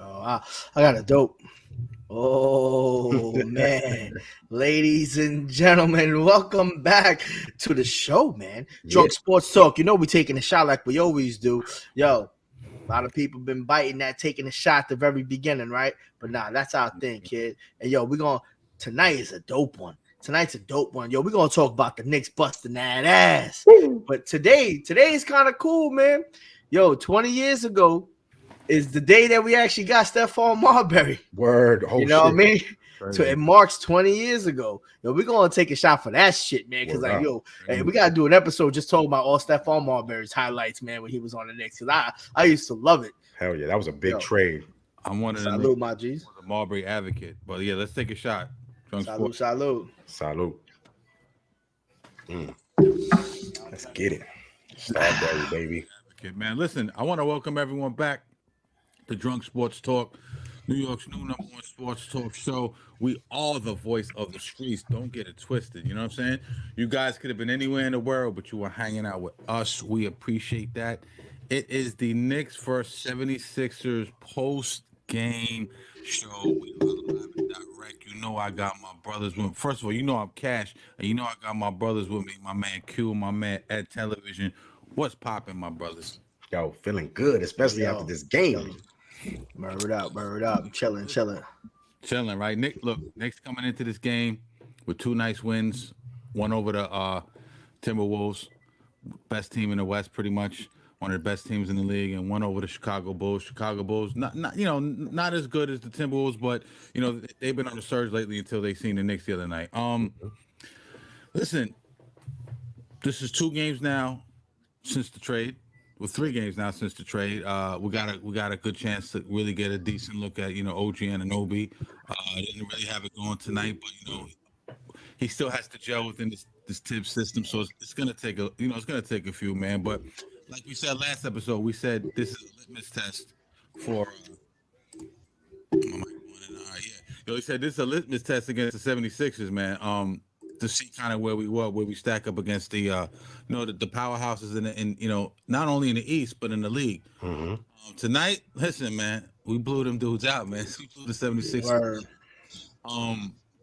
I got a dope. Oh man, ladies and gentlemen, welcome back to the show, man. Yeah. Drunk Sports Talk. You know we taking a shot like we always do. Yo, a lot of people been biting that, taking a shot at the very beginning, right? But nah, that's our thing, kid. And yo, tonight is a dope one. Tonight's a dope one. Yo, we're gonna talk about the Knicks busting that ass. But today is kind of cool, man. Yo, 20 years ago is the day that we actually got Stephon Marbury. Word. Oh, You know what I mean? So Crazy. it marks 20 years ago. Yo, we're gonna take a shot for that shit, man. Cause Word like, up. yo, hey, we gotta do an episode just talking about all Stephon Marbury's highlights, man, when he was on the Knicks. Cause I used to love it. Hell yeah, that was a big Yo. trade. I'm one of Salute, my G's. the Marbury advocate. But yeah, let's take a shot. Drunk Salute, Sports. salute. Salute. Let's get it. Strawberry, baby. Advocate, man. Listen, I want to welcome everyone back to Drunk Sports Talk, New York's new number one sports talk show. We are the voice of the streets. Don't get it twisted. You know what I'm saying? You guys could have been anywhere in the world, but you were hanging out with us. We appreciate that. It is the Knicks vs. 76ers post-game show. We are live and direct. You know I got my brothers with me. First of all, you know I'm Cash, and you know I got my brothers with me. My man Q, my man Ed Television. What's popping, my brothers? Yo, feeling good, especially after this game. Murdered up. Chilling. Chilling, right? Nick's coming into this game with two nice wins. One over the Timberwolves, best team in the West, pretty much. One of the best teams in the league, and one over the Chicago Bulls. Chicago Bulls, not as good as the Timberwolves, but they've been on the surge lately until they seen the Knicks the other night. Listen, this is 2 games now since the trade. Well, 3 games now since the trade. We got a good chance to really get a decent look at OG Anunoby. Didn't really have it going tonight, but he still has to gel within this Tibbs system, so it's gonna take a few, man. But like we said last episode, we said this is a litmus test for. We said this is a litmus test against the 76ers, man. To see kind of where we stack up against the the powerhouses in not only in the East but in the league. Mm-hmm. Tonight, listen, man, we blew them dudes out, man. We blew the 76ers. Word.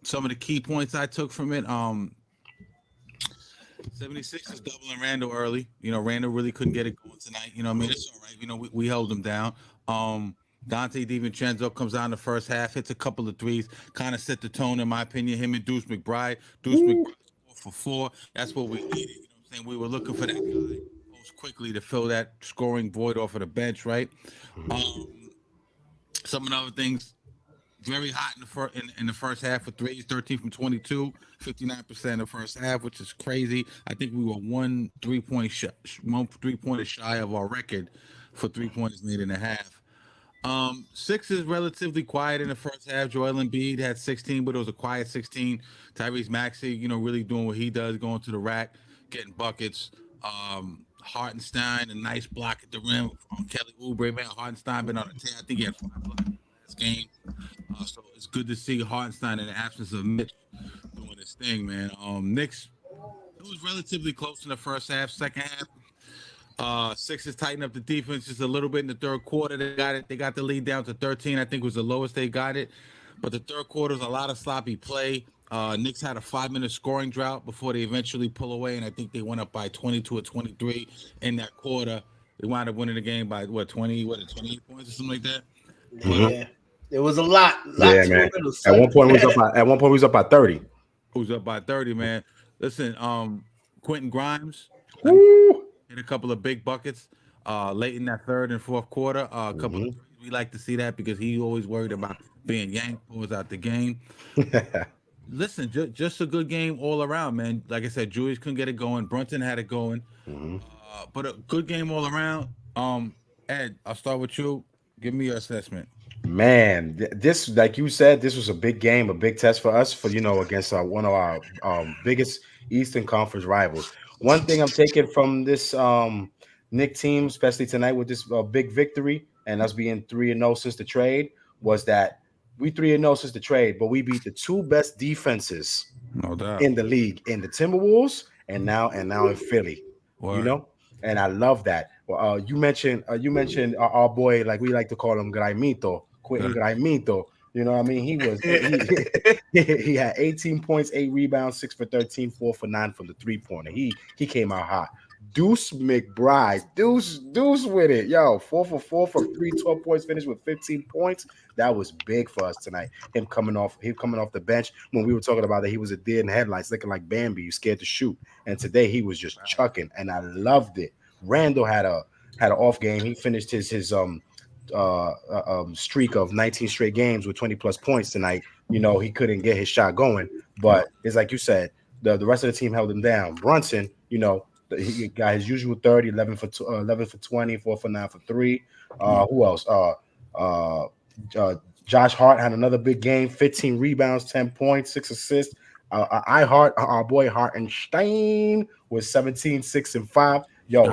Some of the key points I took from it, 76ers doubling Randall early. Randall really couldn't get it going tonight. I mean, it's all right. We held them down. Dante DiVincenzo comes out in the first half, hits a couple of threes, kind of set the tone, in my opinion. Him and Deuce McBride. Deuce McBride 4 for 4. That's what we needed. You know what I'm saying? We were looking for that guy most quickly to fill that scoring void off of the bench, right? Some of the other things, very hot in the first half for threes, 13 from 22, 59% in the first half, which is crazy. I think we were one three-pointer shy of our record for 3-pointers made in a half. Six is relatively quiet in the first half. Joel Embiid had 16, but it was a quiet 16. Tyrese Maxey, really doing what he does, going to the rack, getting buckets. Hartenstein, a nice block at the rim from Kelly Oubre. Man, Hartenstein been on a tear. I think he had 5 blocks last game. So it's good to see Hartenstein in the absence of Mitch doing his thing, man. Knicks, it was relatively close in the first half. Second half, Sixers tightened up the defense just a little bit in the third quarter. They got it. They got the lead down to 13. I think was the lowest they got it. But the third quarter was a lot of sloppy play. Knicks had a 5-minute scoring drought before they eventually pull away, and I think they went up by 22 or 23 in that quarter. They wound up winning the game by 28 points or something like that. Yeah, it was a lot. Yeah, man. At one point, we was up by 30. Who's up by 30, man? Listen, Quentin Grimes. Hit a couple of big buckets late in that third and fourth quarter. A couple of threes. We like to see that because he always worried about being yanked, pulls out the game. Listen, just a good game all around, man. Like I said, Julius couldn't get it going. Brunson had it going. But a good game all around. Ed, I'll start with you. Give me your assessment. Man, this, like you said, this was a big game, a big test for us against one of our biggest Eastern Conference rivals. One thing I'm taking from this Knick team, especially tonight with this big victory and us being 3-0 since the trade, was that we 3-0 since the trade, but we beat the 2 best defenses in the league, in the Timberwolves and now in Philly. Word. And I love that. You mentioned our boy, like we like to call him Graimito, Gramito. You know what I mean? He was he had 18 points, 8 rebounds, 6 for 13, 4 for 9 from the 3-pointer. He came out hot. Deuce McBride, Deuce with it. Yo, 4 for 4 from 3, 12 points, finished with 15 points. That was big for us tonight. Him coming off the bench when we were talking about that he was a deer in the headlights, looking like Bambi, you scared to shoot. And today he was just chucking, and I loved it. Randall had an off game. He finished his streak of 19 straight games with 20 plus points tonight. You know, he couldn't get his shot going, but it's like you said, the rest of the team held him down. Brunson, you know, he got his usual 30, 11 for 20, 4 for 9 for 3. Who else? Josh Hart had another big game, 15 rebounds, 10 points, 6 assists. Our boy Hartenstein was 17, 6 and 5. Yo,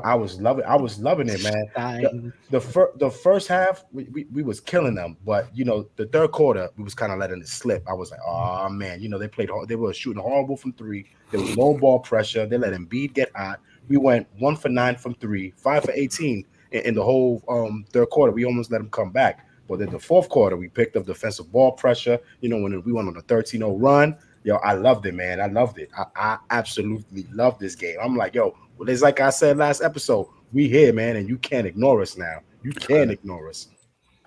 I was loving it, man. The first half we was killing them, but you know the third quarter we was kind of letting it slip. I was like, oh man, you know they were shooting horrible from 3. There was low ball pressure. They let Embiid get hot. We went 1 for 9 from 3, 5 for 18 in the whole third quarter. We almost let them come back, but in the fourth quarter we picked up defensive ball pressure. You know when we went on a 13-0 run. Yo, I loved it, man. I loved it. I absolutely loved this game. I'm like, yo. Well, it's like I said last episode, we here, man, and you can't ignore us now. You can't ignore us.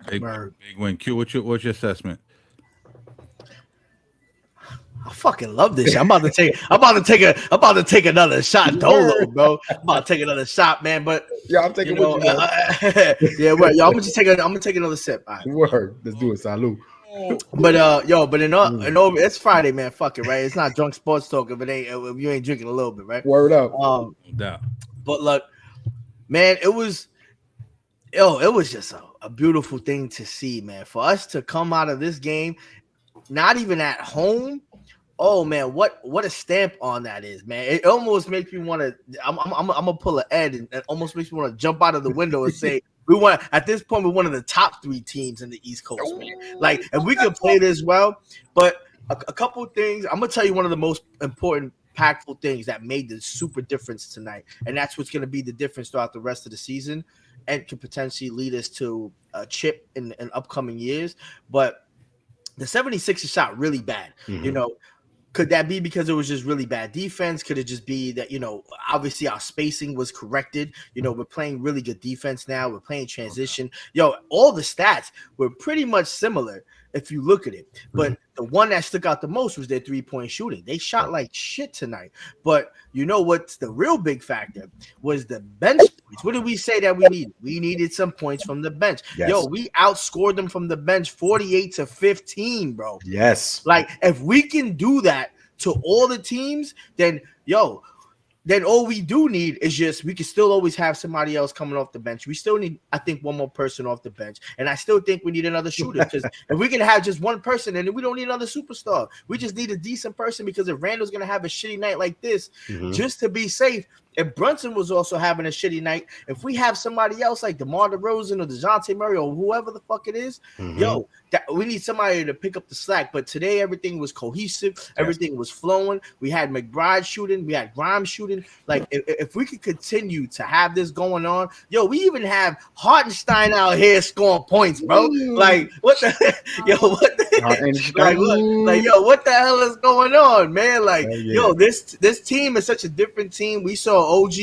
Big win. Q, what's your assessment? I fucking love this shit. I'm about to take another shot, Dolo, bro. I'm about to take another shot, man. But yeah, I'm taking with you, yeah, well, yo, I'm gonna take another sip. All right. Word. Let's do it. Salute. But it's Friday, man. Fuck it, right? It's not drunk sports talk if you ain't drinking a little bit, right? Word up. But look, man, it was just a beautiful thing to see, man. For us to come out of this game, not even at home. Oh man, what a stamp on that is, man. It almost makes me want to. I'm gonna pull an Ed, and it almost makes me want to jump out of the window and say. At this point, we're one of the top 3 teams in the East Coast, man. Like, and we can play this well, but a couple of things. I'm gonna tell you one of the most important, impactful things that made the super difference tonight, and that's what's gonna be the difference throughout the rest of the season, and could potentially lead us to a chip in upcoming years. But the 76ers shot really bad, you know. Could that be because it was just really bad defense? Could it just be that, you know, obviously our spacing was corrected? You know, we're playing really good defense now. We're playing transition. Yo, all the stats were pretty much similar if you look at it. But the one that stuck out the most was their 3-point shooting. They shot like shit tonight. But you know what's the real big factor was the bench points. What did we say that we needed? We needed some points from the bench. Yes. Yo, we outscored them from the bench 48-15, bro. Yes. Like, if we can do that to all the teams, then all we do need is just we can still always have somebody else coming off the bench. We still need, I think, one more person off the bench. And I still think we need another shooter because if we can have just one person, then we don't need another superstar. We just need a decent person because if Randall's going to have a shitty night like this, just to be safe, if Brunson was also having a shitty night, if we have somebody else like DeMar DeRozan or DeJounte Murray or whoever the fuck it is, we need somebody to pick up the slack. But today everything was cohesive. Everything was flowing. We had McBride shooting. We had Grimes shooting. Like, if we could continue to have this going on, we even have Hartenstein out here scoring points, bro. Like, what the what the hell is going on, man? Like, this team is such a different team. We saw OG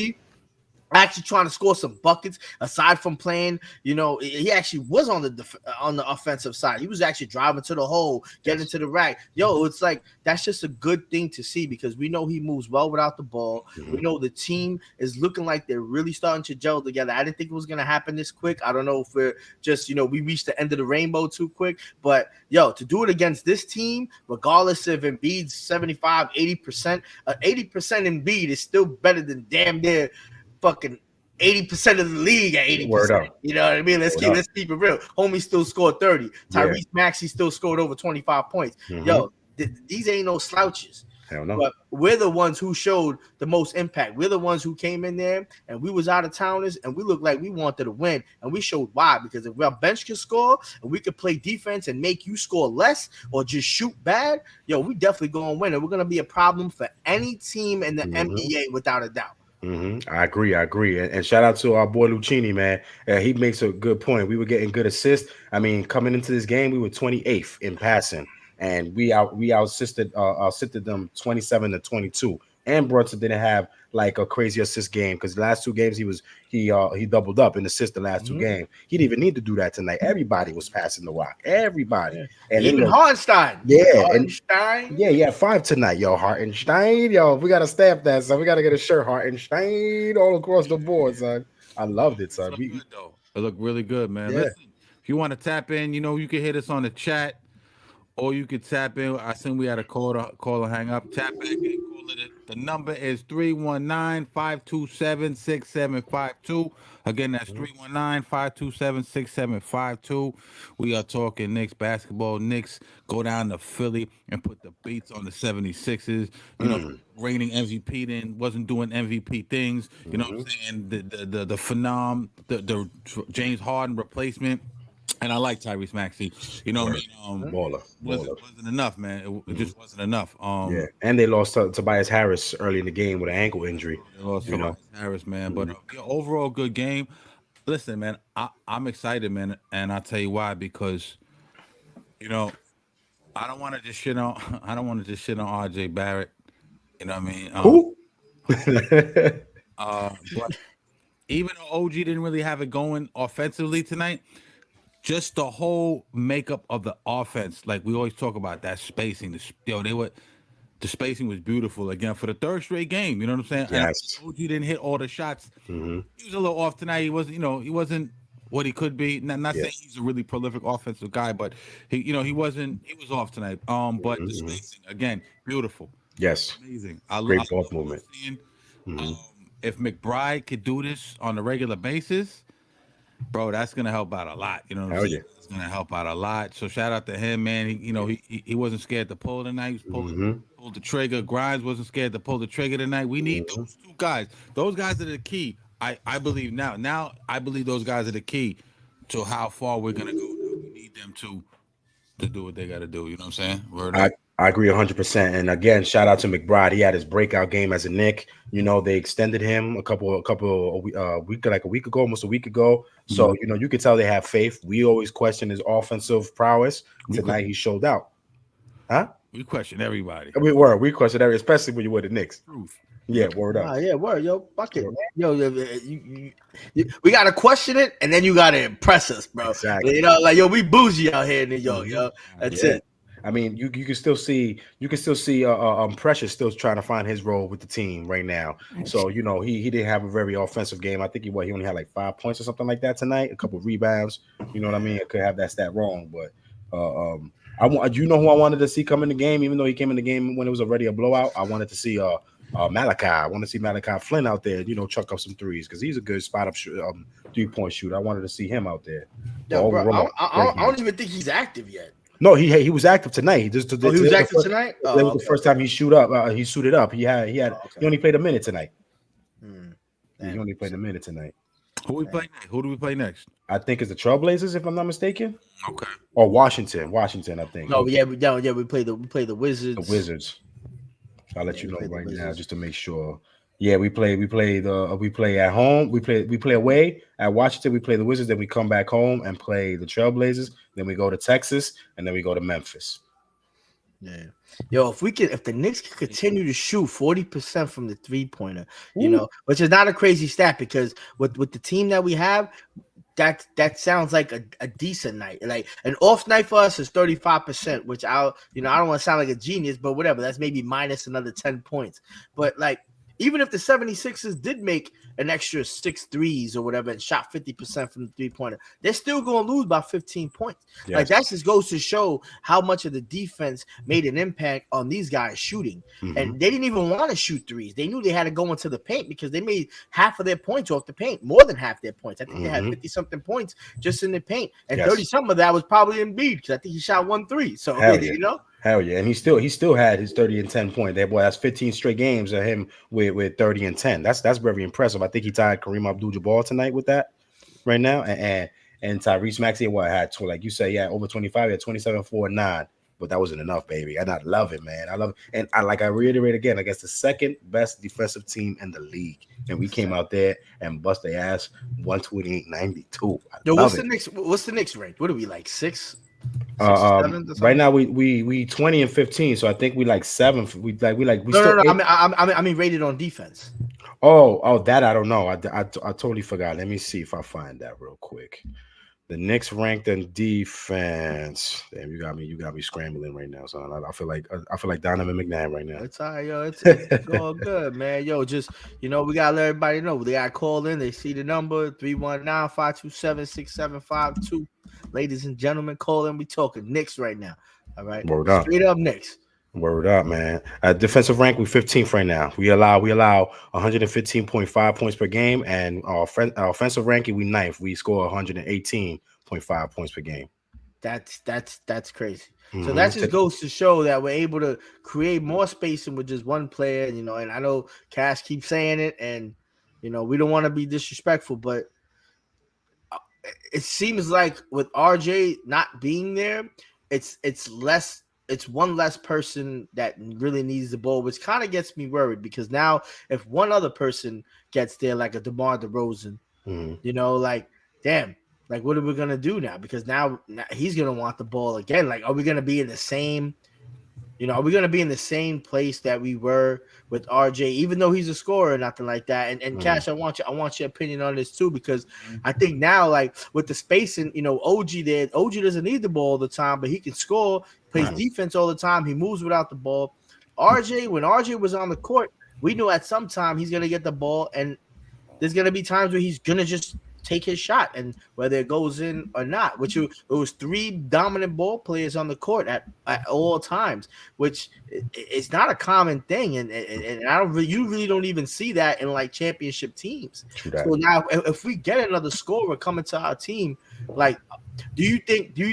actually trying to score some buckets aside from playing. You know, he actually was on the offensive side. He was actually driving to the hole, getting to the rack. It's like that's just a good thing to see because we know he moves well without the ball. We know the team is looking like they're really starting to gel together. I didn't think it was going to happen this quick. I don't know if we're just, we reached the end of the rainbow too quick. But, to do it against this team, regardless if Embiid's 75, 80%, 80% Embiid is still better than damn near fucking 80% of the league at 80%. Word up. You know what I mean? Let's keep it real. Homie still scored 30. Tyrese Maxey still scored over 25 points. These ain't no slouches. Hell no. But we're the ones who showed the most impact. We're the ones who came in there and we was out of towners and we looked like we wanted to win. And we showed why. Because if our bench can score and we could play defense and make you score less or just shoot bad, we definitely going to win. And we're going to be a problem for any team in the NBA without a doubt. I agree. And shout out to our boy Lucchini, man. He makes a good point. We were getting good assists. I mean, coming into this game, we were 28th in passing, and we outsisted them 27-22. And Brunson didn't have like a crazy assist game because the last 2 games he doubled up in assists the last 2 games. He didn't even need to do that tonight. Everybody was passing the rock. Everybody. Yeah. And even Hartenstein. Yeah, 5 tonight, yo. Hartenstein, yo. We gotta stamp that, son. We gotta get a shirt, Hartenstein, all across the board, son. I loved it, son. It looked good, though. It looked really good, man. Yeah. Listen, if you want to tap in, you can hit us on the chat, or you could tap in. I think we had a call or hang up. Tap back in, call it. The number is 319-527-6752. Again, that's 319-527-6752. We are talking Knicks basketball. Knicks go down to Philly and put the beats on the 76ers. Reigning MVP then wasn't doing MVP things. You know what I'm saying? The phenom, the James Harden replacement. And I like Tyrese Maxey. Baller. Wasn't enough, man. It just wasn't enough. Yeah, and they lost Tobias Harris early in the game with an ankle injury. They lost Tobias Harris, man. But overall, good game. Listen, man, I'm excited, man, and I'll tell you why. Because, I don't want to just shit on RJ Barrett. You know what I mean? Who? But even though OG didn't really have it going offensively tonight, just the whole makeup of the offense, like we always talk about that spacing. The spacing was beautiful again for the third straight game. You know what I'm saying? Yes. And OG didn't hit all the shots. He was a little off tonight. He wasn't what he could be. Not saying he's a really prolific offensive guy, but he was off tonight. But the spacing again, beautiful. Yes. Amazing. Great ball movement. If McBride could do this on a regular basis, bro, that's gonna help out a lot. You know what I'm saying? It's gonna help out a lot. So shout out to him, man. He wasn't scared to pull tonight. He pulled the trigger. Grimes wasn't scared to pull the trigger tonight. We need those 2 guys. Those guys are the key. I believe now. Now I believe those guys are the key to how far we're gonna go. We need them to do what they gotta do. You know what I'm saying? I agree 100%. And again, shout out to McBride. He had his breakout game as a Knick. They extended him a week ago, almost a week ago. So you could tell they have faith. We always question his offensive prowess. Tonight he showed out. Huh? We question everybody. We question everybody, especially when you were the Knicks. Truth. Yeah, word up. Yeah, word, yo, fuck it, man. Yo, we gotta question it, and then you gotta impress us, bro. Exactly. We bougie out here in New York, yo. That's it. I mean, you can still see Precious still trying to find his role with the team right now. So he didn't have a very offensive game. I think he only had like 5 points or something like that tonight. A couple of rebounds. You know what I mean? I could have that stat wrong, but who I wanted to see come in the game, even though he came in the game when it was already a blowout. I wanted to see Malachi. I want to see Malachi Flynn out there. Chuck up some threes because he's a good spot up 3-point shooter. I wanted to see him out there. Yo, bro, I don't even think he's active yet. No, he was active tonight. He was active tonight. That was the first time he suited up. He only played a minute tonight. He only played a minute tonight. Who do we play next? I think it's the Trailblazers, if I'm not mistaken. Okay. Or Washington, I think. No, we play the Wizards. The Wizards. I'll let you know right now just to make sure. Yeah, we play at home. We play away at Washington. We play the Wizards. Then we come back home and play the Trailblazers. Then we go to Texas, and then we go to Memphis. Yeah, yo, if the Knicks can continue to shoot 40% from the 3-pointer, which is not a crazy stat because with the team that we have, that sounds like a decent night. Like an off night for us is 35%, which I don't want to sound like a genius, but whatever. That's maybe minus another 10 points. But like, even if the 76ers did make an extra 6 threes or whatever and shot 50% from the 3-pointer, they're still going to lose by 15 points. Yes. Like, that just goes to show how much of the defense made an impact on these guys shooting. And they didn't even want to shoot threes. They knew they had to go into the paint because they made half of their points off the paint, more than half their points. I think they had 50-something points just in the paint. And 30-something of that was probably Embiid because I think he shot 1 3. So, Hell yeah, and he still had his 30 and 10 point. That boy, that's 15 straight games of him with 30 and 10. That's very impressive. I think he tied Kareem Abdul-Jabbar tonight with that right now. And Tyrese Maxey had like you say, over 25, he had 27, 4, 9. but that wasn't enough, baby. And I love it, man. I love it. And I reiterate again, against the second best defensive team in the league. And we came out there and bust their ass 128-92. I Yo, love it. What's the Knicks rank? What are we like, six or seven? Right now we 20 and 15, so I think we like seventh. We No, still no. eight. I mean rated on defense. Oh, that I don't know. I totally forgot. Let me see if I find that real quick. The Knicks ranked in defense. Damn, you got me scrambling right now, son. I feel like Donovan McNabb right now. It's all right, yo. It's all good, man. Yo, just we gotta let everybody know. They got called in. They see the number 319-527-6752. Ladies and gentlemen, call in. We talking Knicks right now. All right, straight up Knicks. Word up, man. Defensive rank, we 15th right now. We allow 115.5 points per game, and our offensive ranking, we 9th. We score 118.5 points per game. That's crazy. So that just goes to show that we're able to create more spacing with just one player, and I know Cash keeps saying it, and we don't want to be disrespectful, but it seems like with RJ not being there, it's one less person that really needs the ball, which kind of gets me worried, because now if one other person gets there, like a DeMar DeRozan, like, damn, like, what are we going to do now? Because now he's going to want the ball again. Like, are we going to be in the same, are we going to be in the same place that we were with RJ, even though he's a scorer or nothing like that? And Cash, I want your opinion on this too, because I think now, like, with the spacing, OG there, OG doesn't need the ball all the time, but he can score, plays defense all the time. He moves without the ball. RJ, when RJ was on the court, we knew at some time he's going to get the ball, and there's going to be times where he's going to just take his shot, and whether it goes in or not, which it was 3 dominant ball players on the court at all times, which it's not a common thing, and you really don't even see that in like championship teams. So now if we get another scorer coming to our team, like, do you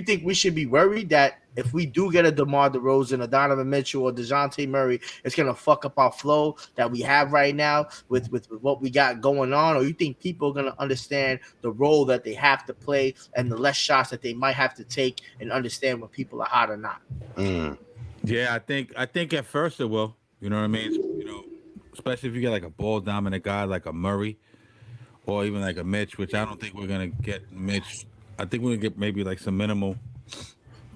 think we should be worried that if we do get a DeMar DeRozan, a Donovan Mitchell, or DeJounte Murray, it's gonna fuck up our flow that we have right now with what we got going on? Or you think people are gonna understand the role that they have to play and the less shots that they might have to take, and understand when people are hot or not? Yeah, I think at first it will. You know what I mean? Especially if you get like a ball dominant guy like a Murray, or even like a Mitch, which I don't think we're gonna get Mitch. I think we're gonna get maybe like some minimal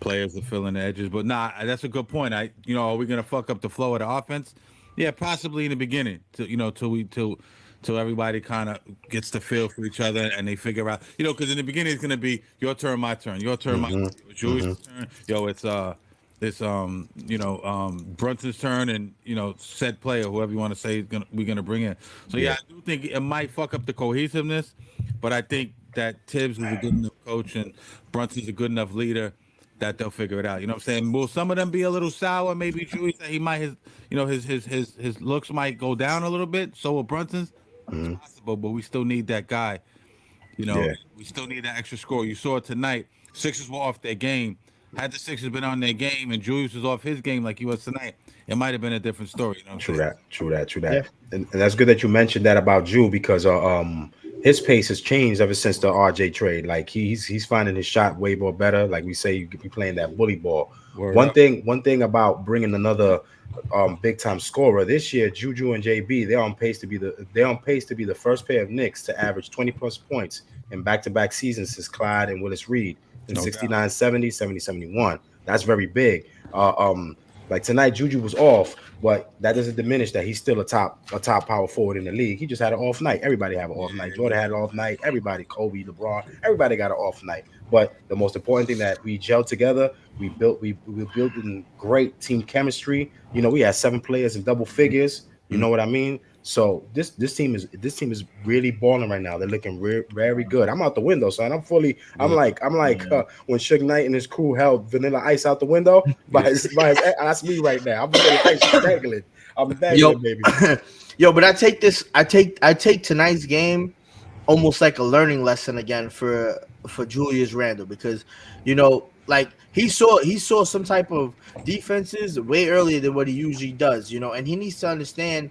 players to fill in the edges, but that's a good point. Are we gonna fuck up the flow of the offense? Yeah, possibly in the beginning, till everybody kind of gets the feel for each other and they figure out, because in the beginning it's gonna be your turn, my turn, your turn, my turn, Julie's turn. It's Brunson's turn, and said player, whoever you want to say we're gonna bring in. So I do think it might fuck up the cohesiveness, but I think that Tibbs is a good enough coach and Brunson's a good enough leader that they'll figure it out. You know what I'm saying? Will some of them be a little sour? Maybe Julie said he might his looks might go down a little bit. So will Brunson's. It's possible, but we still need that guy. We still need that extra score. You saw it tonight. Sixers were off their game. Had the Sixers been on their game and Julius was off his game like he was tonight, it might have been a different story. True that. Yeah. And that's good that you mentioned that about Ju, because his pace has changed ever since the RJ trade. Like he's finding his shot way more better. Like we say, you could be playing that bully ball. One thing about bringing another big time scorer this year, Juju and JB, they're on pace to be the first pair of Knicks to average 20 plus points in back-to-back seasons since Clyde and Willis Reed in 69-70, 70-71. That's very big. Like tonight, Juju was off, but that doesn't diminish that he's still a top power forward in the league. He just had an off night. Everybody have an off night. Jordan had an off night. Everybody, Kobe, LeBron, everybody got an off night. But the most important thing that we gelled together, we built in great team chemistry. We had 7 players in double figures. You know what I mean? So this team is really balling right now. They're looking very good. I'm out the window, son. I'm like when Suge Knight and his crew held Vanilla Ice out the window. That's me right now. I'm Vanilla Ice dangling. I'm dangling, baby. Yo, but I take tonight's game almost like a learning lesson again for Julius Randle, because like he saw some type of defenses way earlier than what he usually does, and he needs to understand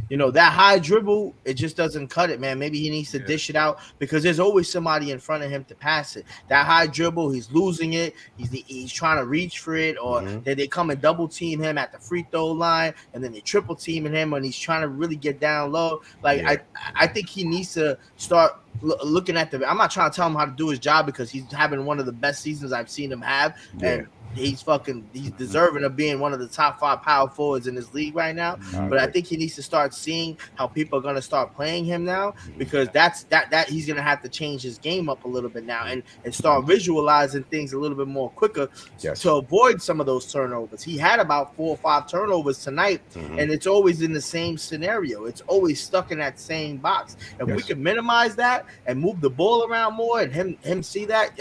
that high dribble, it just doesn't cut it, man. Maybe he needs to dish it out because there's always somebody in front of him to pass it. That high dribble, he's losing it. He's trying to reach for it, or they come and double team him at the free throw line, and then they triple teaming him when he's trying to really get down low. Like I think he needs to start looking at I'm not trying to tell him how to do his job because he's having one of the best seasons I've seen him have, and he's deserving of being one of the top 5 power forwards in this league right now. But I think he needs to start seeing how people are going to start playing him now, because that he's going to have to change his game up a little bit now and start visualizing things a little bit more quicker to avoid some of those turnovers. He had about 4 or 5 turnovers tonight, and it's always in the same scenario. It's always stuck in that same box. If we can minimize that and move the ball around more, and him see that,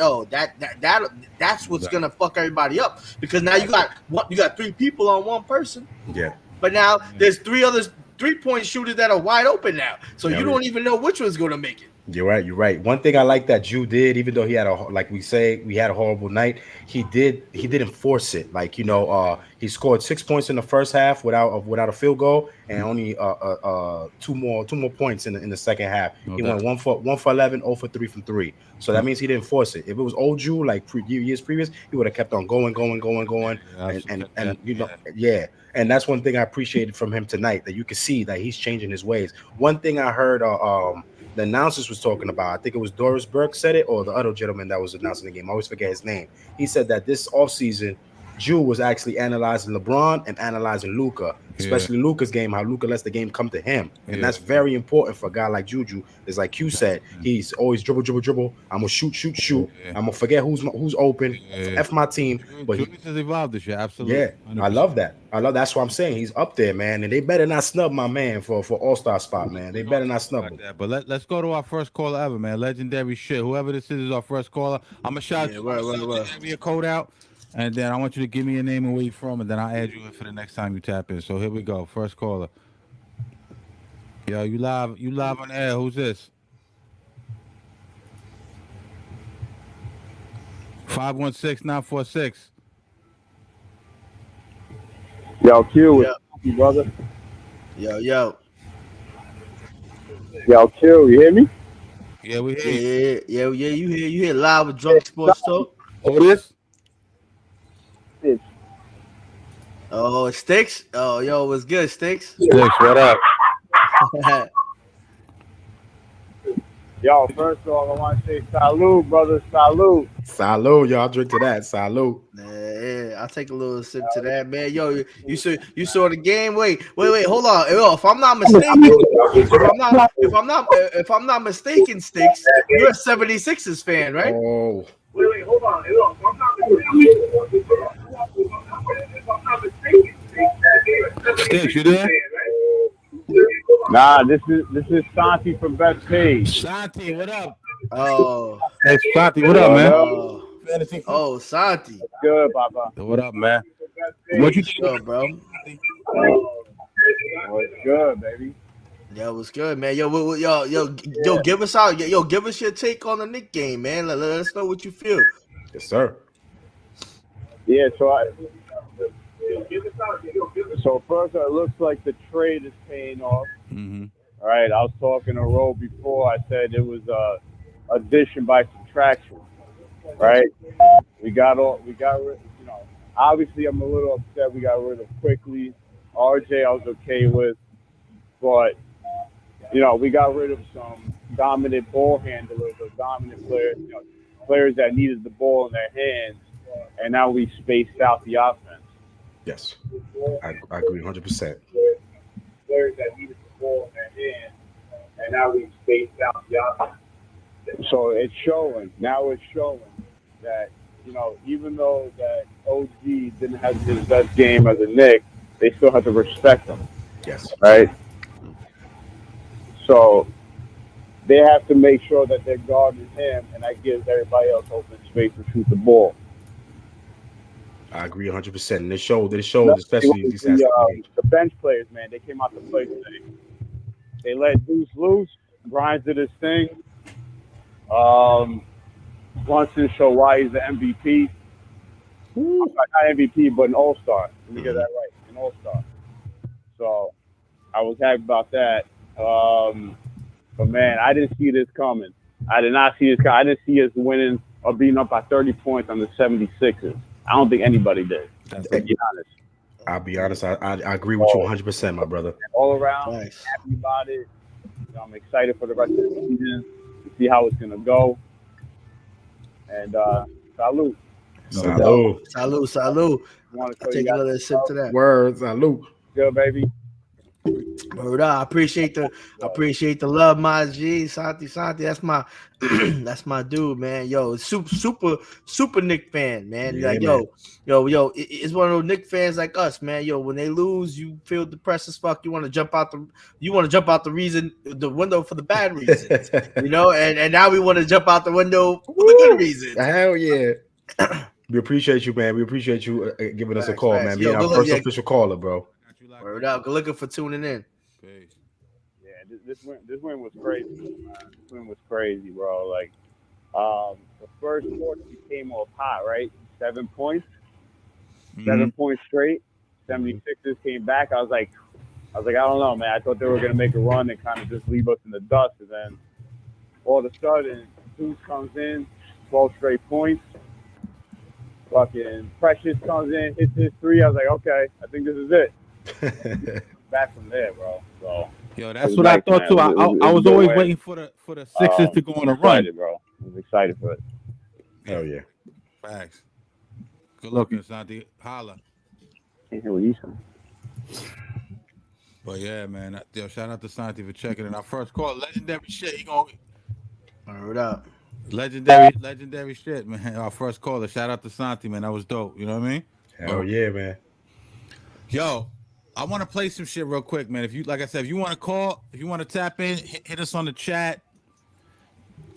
that's what's going to fuck everybody up, because now you got 3 people on one person. But now there's 3 other 3-point shooters that are wide open now, so you don't even know which one's going to make it. You're right. One thing I like that Jew did, even though he had we had a horrible night, he didn't force it. Like, he scored 6 points in the first half without a field goal, and only 2 more points in the second half. He went 1 for 11, 0 for 3 from 3. So that means he didn't force it. If it was old Jew like years previous, he would have kept on going, and that's one thing I appreciated from him tonight, that you can see that he's changing his ways. One thing I heard the announcers was talking about, I think it was Doris Burke said it, or the other gentleman that was announcing the game. I always forget his name. He said that this offseason, Jew was actually analyzing LeBron and analyzing Luka, especially Luka's game, how Luka lets the game come to him. And that's very important for a guy like Juju. It's like you said, he's always dribble. I'm going to shoot. I'm going to forget who's open. F my team. But he has evolved this year, absolutely. Yeah, 100%. I love that. That's what I'm saying. He's up there, man. And they better not snub my man for All-Star spot, man. They better not snub him. But let's go to our first caller ever, man. Legendary shit. Whoever this is our first caller. I'm going to shout you. Give me a code out. And then I want you to give me your name and where you're from, and then I'll add you in for the next time you tap in. So here we go. First caller. Yo, you live on air. Who's this? 516-946. Yo, Q, what's up, brother? Yo. Yo, Q, you hear me? Yeah, we hear you. Yeah, you hear live with Drunk Sports Talk. Who this? Oh, Sticks. Oh, yo, what's good, Sticks? Sticks, what up? Yo, first of all, I want to say salute, brother. Salute. Salute, y'all. Drink to that. Salute. Yeah, I'll take a little sip to that, man. Yo, you saw the game? Wait, hold on. Yo, if I'm not mistaken, if I'm not mistaken, Sticks, you're a 76ers fan, right? Oh. Wait, hold on. If I'm not mistaken, Sticks, you there? Nah, this is Santi from Best Page. Santi, what up? Oh, hey, Santi, what up, man? Oh, Santi. Good, Papa. What up, man? What you think, bro? What's good, baby? Yo, what's good, man? Yo, give us your take on the Knicks game, man. Let us know what you feel. Yes, sir. Yeah, so first, it looks like the trade is paying off. Mm-hmm. All right, I was talking to Ro before. I said it was addition by subtraction. Right? We got rid. Obviously, I'm a little upset we got rid of quickly. RJ, I was okay with, but we got rid of some dominant ball handlers or dominant players. Players that needed the ball in their hands, and now we spaced out the offense. Yes, I agree 100%. Players that needed the ball in their hands, and now we spaced out the offense. So it's showing. Now it's showing that, even though that OG didn't have his best game as a Knick, they still have to respect him. Yes. Right? So they have to make sure that they're guarding him, and that gives everybody else open space to shoot the ball. I agree 100%. And they showed especially these the bench players, man. They came out to play today. They let Deuce loose. Grimes did his thing. Wants to show why he's the MVP. Not MVP, but an All-Star. Let me get that right. An All-Star. So, I was happy about that. But man, I didn't see this coming. I did not see this coming. I didn't see us winning or being up by 30 points on the 76ers. I don't think anybody did. To be honest. I'll be honest. I agree with you 100%, my brother. All around, Nice. happy about it. You know, I'm excited for the rest of the season to see how it's gonna go. And salute. Salute. Salute. I want to I'll take another sip to that. Word. Salute. Good, baby. Word up. I appreciate the love, my G. Santi. That's my that's my dude, man. Yo, super Knick fan, man. Yeah, like, man. yo, it's one of those Knick fans like us, man. Yo, when they lose, you feel depressed as fuck. You want to jump out the window for the bad reasons. You know, and now we want to jump out the window for the good reasons. Hell yeah. We appreciate you, man. We appreciate you giving us a call, man. Being our first official caller, bro. Word up. Good looking for tuning in. Yeah, this win was crazy, man. This win was crazy, bro. Like, the first quarter we came off hot, right? 7 points, 7 points straight. 76ers came back. I was like, I don't know, man. I thought they were gonna make a run and kind of just leave us in the dust, and then all of a sudden, Deuce comes in, 12 straight points. Fucking Precious comes in, hits his three. I was like, okay, I think this is it. Back from there, bro. So yo, that's what I thought too. I was always waiting for the Sixers to go on a run, bro. I was excited for it. Hell yeah. Facts. Good looking, Santi. Holla. Can't hear what you saying. But yeah, man. Yo, shout out to Santi for checking in. Our first call, legendary shit. He gonna Word up. Legendary shit, man. Our first caller. Shout out to Santi, man. That was dope. You know what I mean? Hell yeah, man. Yo, I want to play some shit real quick, man. If you, like I said, if you want to call, if you want to tap in, hit us on the chat.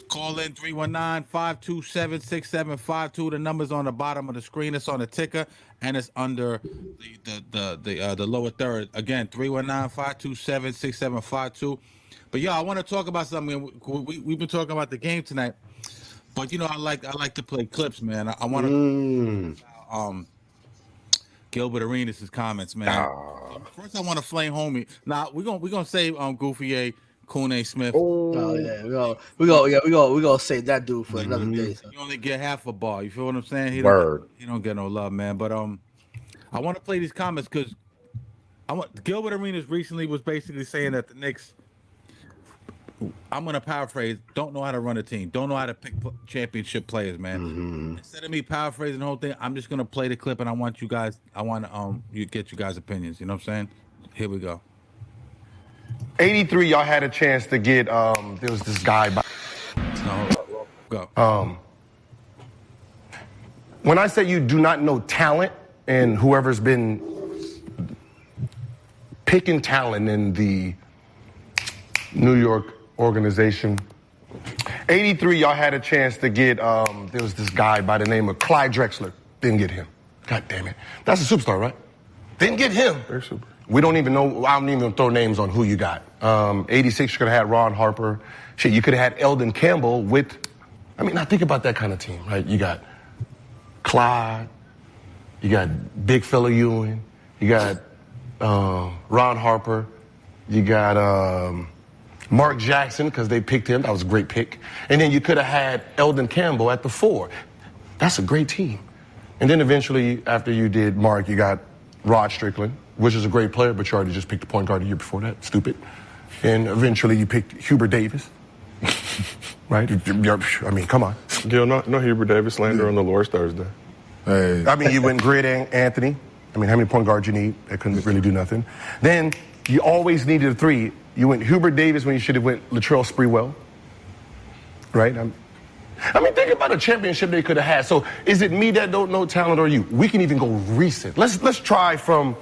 Call in 319-527-6752. The number's on the bottom of the screen. It's on the ticker, and it's under the lower third. Again, 319-527-6752. But yo, I want to talk about something. We've been talking about the game tonight, but you know, I like to play clips, man. I want to Gilbert Arenas' comments, man. First, I want to flame homie. Now we're gonna save Goofy A. Kune Smith. Oh yeah, we gonna save that dude for another day. So. You only get half a bar. You feel what I'm saying? He don't get no love, man. But I want to play these comments because Gilbert Arenas recently was basically saying that the Knicks. I'm gonna paraphrase. Don't know how to run a team. Don't know how to pick championship players, man. Instead of me paraphrasing the whole thing, I'm just gonna play the clip, and I want you guys. I want to get you guys' opinions. You know what I'm saying? Here we go. 83, y'all had a chance to get. There was this guy. Go. When I say you do not know talent, and whoever's been picking talent in the New York organization, 83, y'all had a chance to get. There was this guy by the name of Clyde Drexler. Didn't get him. God damn it. That's a superstar, right? Didn't get him. Very super. We don't even know. I don't even throw names on who you got. 86, you could have had Ron Harper. Shit, you could have had Eldon Campbell with. I mean, now think about that kind of team, right? You got Clyde. You got Big Fella Ewing. You got Ron Harper. You got Mark Jackson, because they picked him. That was a great pick. And then you could have had Eldon Campbell at the 4. That's a great team. And then eventually, after you did Mark, you got Rod Strickland, which is a great player, but you already just picked the point guard the year before that. Stupid. And eventually you picked Hubert Davis. Right? I mean, come on. Gil, no Hubert Davis slander on the Lord's Thursday. Hey. I mean, you went Grid and Anthony. I mean, how many point guards you need? They couldn't really do nothing. Then you always needed a 3. You went Hubert Davis when you should have went Latrell Sprewell. Right? I mean, think about a championship they could have had. So is it me that don't know talent or you? We can even go recent. Let's try from...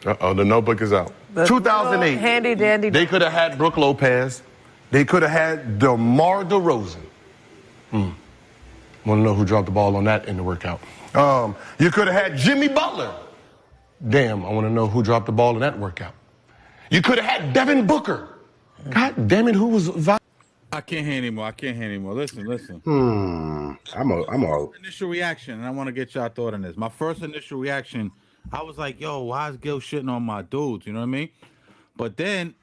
Uh-oh, the notebook is out. 2008. Handy dandy. They could have had Brooke Lopez. They could have had DeMar DeRozan. Want to know who dropped the ball on that in the workout. You could have had Jimmy Butler. Damn, I want to know who dropped the ball in that workout. You could have had Devin Booker. God damn it, who was... I can't hear anymore. Listen. I'm a Initial reaction, and I want to get y'all thought on this. My first initial reaction, I was like, yo, why is Gil shitting on my dudes? You know what I mean? But then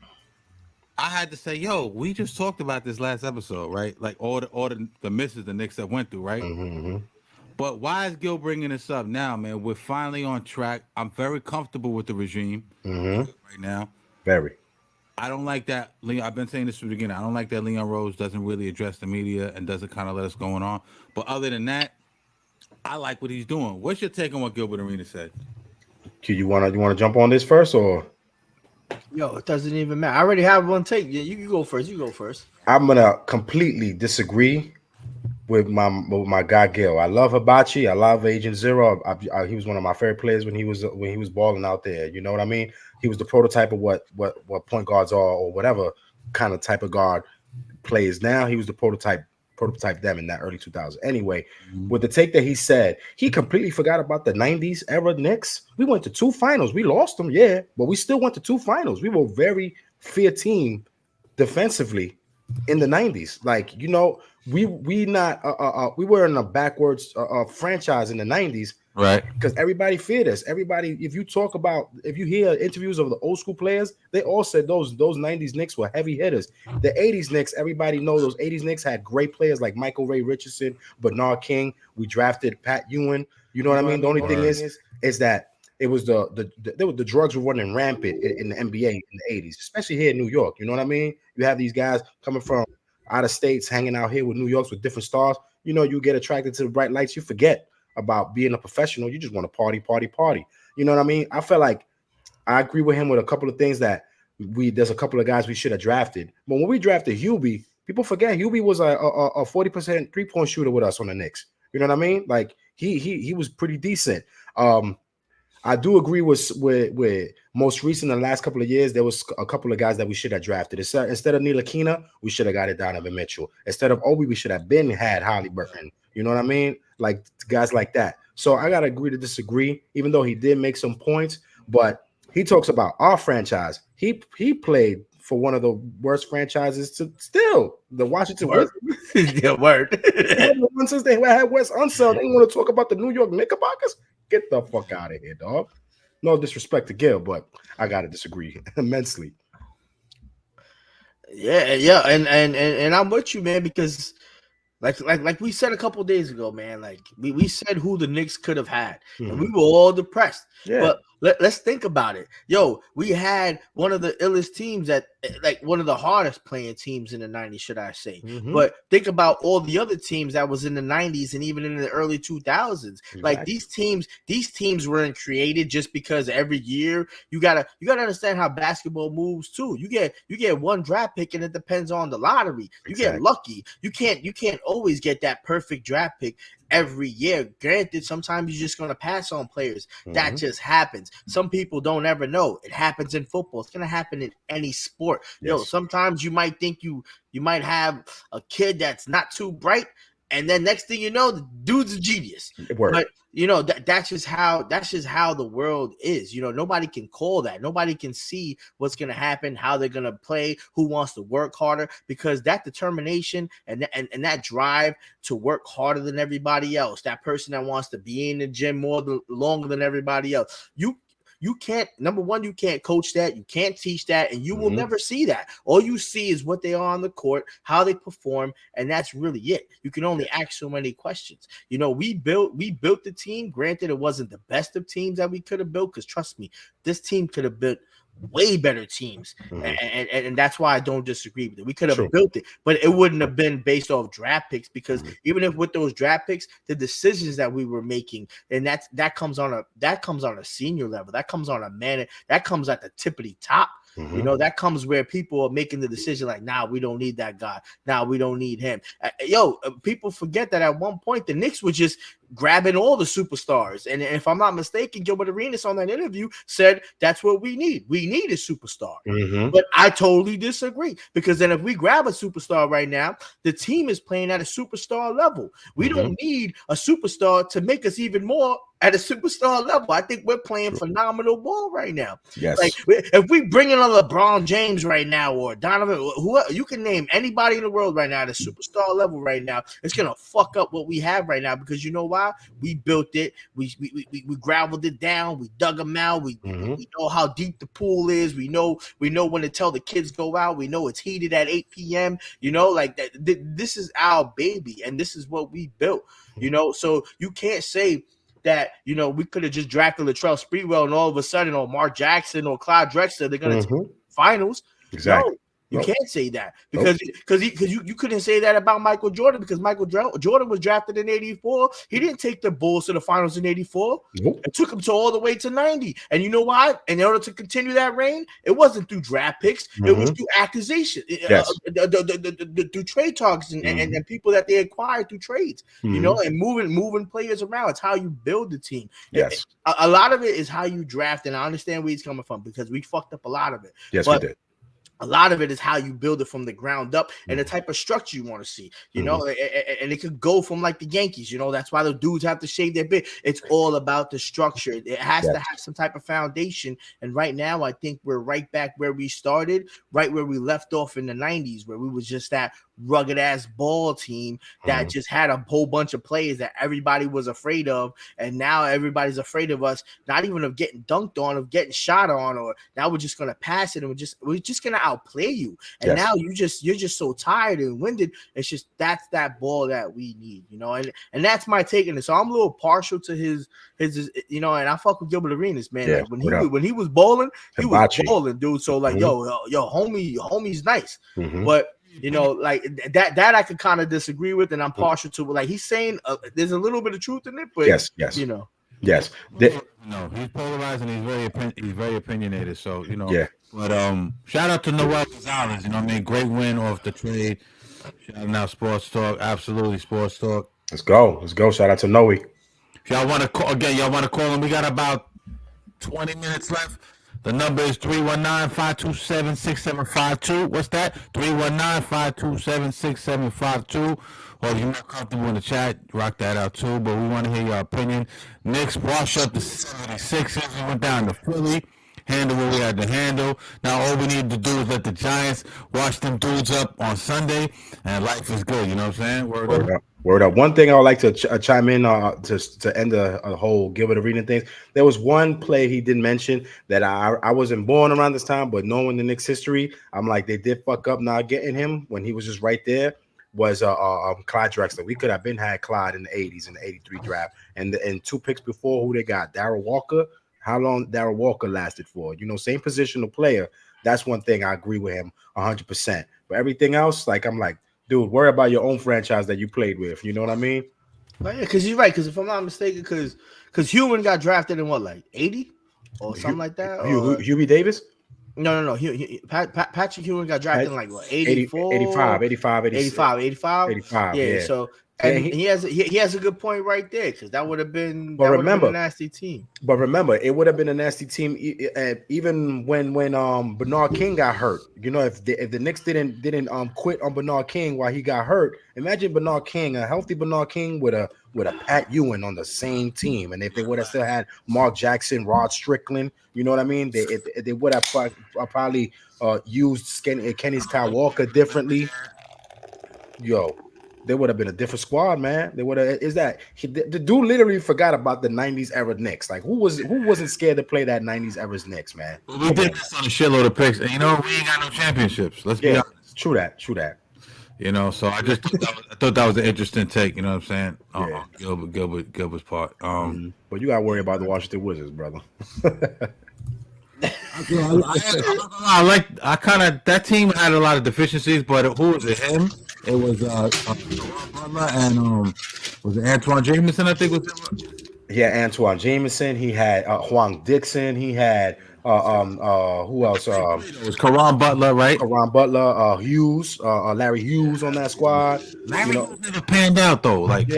I had to say, yo, we just talked about this last episode, right? Like all the misses the Knicks that went through, right? Mm-hmm. But why is Gil bringing this up now, man? We're finally on track. I'm very comfortable with the regime right now. Very. I don't like that. I've been saying this from the beginning. I don't like that Leon Rose doesn't really address the media and doesn't kind of let us going on. But other than that, I like what he's doing. What's your take on what Gilbert Arenas said? Q, you wanna jump on this first, or Yo, it doesn't even matter. I already have one take. Yeah, you go first. You go first. I'm gonna completely disagree with my guy Gil. I love Hibachi. I love Agent Zero. He was one of my favorite players when he was balling out there. You know what I mean? He was the prototype of what point guards are, or whatever kind of type of guard plays now. He was the prototype them in that early 2000s. Anyway, with the take that he said, he completely forgot about the 90s era Knicks. We went to 2 finals. We lost them, yeah, but we still went to 2 finals. We were a very fair team defensively in the 90s. Like, you know, we were in a backwards franchise in the 90s, right? Because everybody feared us. Everybody, if you hear interviews of the old school players, they all said those 90s Knicks were heavy hitters. The 80s Knicks, everybody knows those 80s Knicks had great players like Michael Ray Richardson, Bernard King. We drafted Pat Ewing. You know what I mean? The only thing is that it was the drugs were running rampant in the NBA in the 80s, especially here in New York. You know what I mean? You have these guys coming from out of states, hanging out here with New Yorks with different stars. You know, you get attracted to the bright lights. You forget about being a professional. You just want to party. You know what I mean? I feel like I agree with him with a couple of things that there's a couple of guys we should have drafted. But when we drafted Hubie, people forget Hubie was a 40% 3-point shooter with us on the Knicks. You know what I mean? Like he was pretty decent. I do agree with most recent in the last couple of years, there was a couple of guys that we should have drafted. Instead of Ntilikina, we should have got it Donovan Mitchell. Instead of Obi, we should have had Halliburton. You know what I mean? Like guys like that. So I gotta agree to disagree, even though he did make some points. But he talks about our franchise. He played for one of the worst franchises to still the Washington Wizards. Yeah, word. Since they had Wes Unseld, they want to talk about the New York Knickerbockers. Get the fuck out of here, dog. No disrespect to Gil, but I gotta disagree immensely. Yeah, and I'm with you, man, because like we said a couple days ago, man, like we said who the Knicks could have had, and we were all depressed. Yeah. But let's think about it. Yo, we had one of the illest teams like one of the hardest playing teams in the 90s, should I say. But think about all the other teams that was in the 90s and even in the early 2000s. Exactly. Like these teams weren't created just because every year you gotta understand how basketball moves too. You get one draft pick and it depends on the lottery. You get lucky. You can't always get that perfect draft pick every year. Granted, sometimes you're just going to pass on players. That just happens. Some people don't ever know. It happens in football. It's going to happen in any sport. Yes. Yo, sometimes you might think you might have a kid that's not too bright, and then next thing you know, the dude's a genius. But you know that's just how the world is. You know, nobody can call that. Nobody can see what's going to happen, how they're going to play, who wants to work harder, because that determination and that drive to work harder than everybody else, that person that wants to be in the gym longer than everybody else, you can't, number one, you can't coach that, you can't teach that, and you will never see that. All you see is what they are on the court, how they perform, and that's really it. You can only ask so many questions. You know, we built the team. Granted, it wasn't the best of teams that we could have built, because trust me, this team could have built way better teams, and that's why I don't disagree with it. We could have built it, but it wouldn't have been based off draft picks, because even if with those draft picks, the decisions that we were making, and that comes on a senior level, that comes on a man, that comes at the tippity top. You know, that comes where people are making the decision like, nah, we don't need that guy. Nah, we don't need him. People forget that at one point the Knicks were just grabbing all the superstars. And if I'm not mistaken, Gilbert Arenas on that interview said that's what we need. We need a superstar. But I totally disagree, because then if we grab a superstar right now, the team is playing at a superstar level. We don't need a superstar to make us even more at a superstar level. I think we're playing phenomenal ball right now. Yes. Like if we bring in a LeBron James right now, or Donovan, whoever, you can name anybody in the world right now at a superstar level right now, it's gonna fuck up what we have right now, because you know why? why? We built it. We graveled it down. We dug them out. We know how deep the pool is. We know when to tell the kids go out. We know it's heated at 8 p.m. You know, like that. This is our baby, and this is what we built. You know, so you can't say that, you know, we could have just drafted Latrell Sprewell and all of a sudden, or Mark Jackson or Clyde Drexler, they're going to take finals. Exactly. No, you can't say that because you couldn't say that about Michael Jordan, because Michael Jordan was drafted in 84. He didn't take the Bulls to the finals in 84. It took him to all the way to 90. And you know why? In order to continue that reign, it wasn't through draft picks. It was through acquisition, through trade talks and people that they acquired through trades, you know, and moving players around. It's how you build the team. Yes. A lot of it is how you draft, and I understand where he's coming from because we fucked up a lot of it. Yes, we did. A lot of it is how you build it from the ground up and the type of structure you want to see, you know, and it could go from like the Yankees, you know, that's why the dudes have to shave their beard. It's all about the structure. It has to have some type of foundation. And right now, I think we're right back where we started, right where we left off in the 90s, where we was just that rugged ass ball team that just had a whole bunch of players that everybody was afraid of. And now everybody's afraid of us, not even of getting dunked on, of getting shot on, or now we're just going to pass it. And we're just going to outplay you. And now you're just so tired and winded. It's just, that's that ball that we need, you know, and that's my take on it. So I'm a little partial to his, you know, and I fuck with Gilbert Arenas, man. Like when he was bowling, he was bowling, dude. So like, yo, homie's nice. But you know, like that I could kind of disagree with, and I'm partial to. Like he's saying, there's a little bit of truth in it, but you know, no, he's polarizing. He's very opinionated. So you know, But shout out to Noel Gonzalez. You know what I mean? Great win off the trade. Shout out Sports Talk, absolutely Sports Talk. Let's go. Shout out to Noe. If y'all want to call again, him. We got about 20 minutes left. The number is 319-527-6752. What's that? 319-527-6752. Or if you're not comfortable in the chat, rock that out too. But we want to hear your opinion. Knicks wash up the 76ers. We went down to Philly. Handle what we had to handle. Now all we need to do is let the Giants wash them dudes up on Sunday, and life is good. You know what I'm saying? Word up. One thing I would like to chime in to end a whole Gilbert Arenas thing. There was one play he didn't mention that I wasn't born around this time, but knowing the Knicks history, I'm like, they did fuck up not getting him when he was just right there. Was Clyde Drexler. We could have had Clyde in the 80s in the 83 draft, and 2 picks before, who they got? Darryl Walker. How long Darryl Walker lasted for? You know, same positional player. That's one thing I agree with him 100%. But everything else, like, I'm like, dude, worry about your own franchise that you played with. You know what I mean? But yeah, because you're right. Because if I'm not mistaken, because Hewman got drafted in what, like 80 or something like that? Hughie Davis? No. Patrick Ewing got drafted in like what, 84? 85. Yeah. So and he has a good point right there, because that would have been a nasty team. But remember, it would have been a nasty team even when Bernard King got hurt. You know, if the Knicks didn't quit on Bernard King while he got hurt, imagine Bernard King, a healthy Bernard King with a Pat Ewing on the same team, and if they would have still had Mark Jackson, Rod Strickland, you know what I mean? They would have probably used Kenny Skywalker differently. Yo, they would have been a different squad, man. They would have. The dude literally forgot about the '90s era Knicks. Like who wasn't scared to play that '90s era Knicks, man? Well, we did this on a shitload of picks, and you know we ain't got no championships. Let's be honest. True that. You know, so I just thought that was an interesting take. You know what I'm saying? Gilbert's part. But you got to worry about the Washington Wizards, brother. That team had a lot of deficiencies, but who was it? Him? It was Butler and was it Antoine Jameson? I think was it. Yeah, Antoine Jameson. He had Juan Dixon. He had who else? It was Caron Butler, right? Caron Butler, Hughes, Larry Hughes on that squad. Larry Hughes never panned out though. Like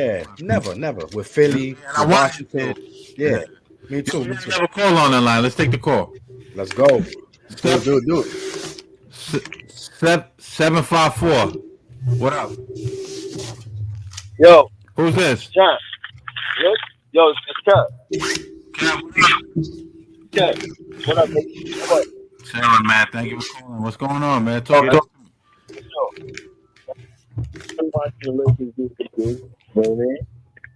never with Philly, with Washington. Yeah, me too. We have a call on the line. Let's take the call. Let's go. Do it. 754. What up? Yo. Who's this? John. Yo, it's Kev. Kev, what up, man? What? Chilling, man. Thank you for calling. What's going on, man? Talk to me. Yo. I'm watching the Lakers do what they do. You know what I mean?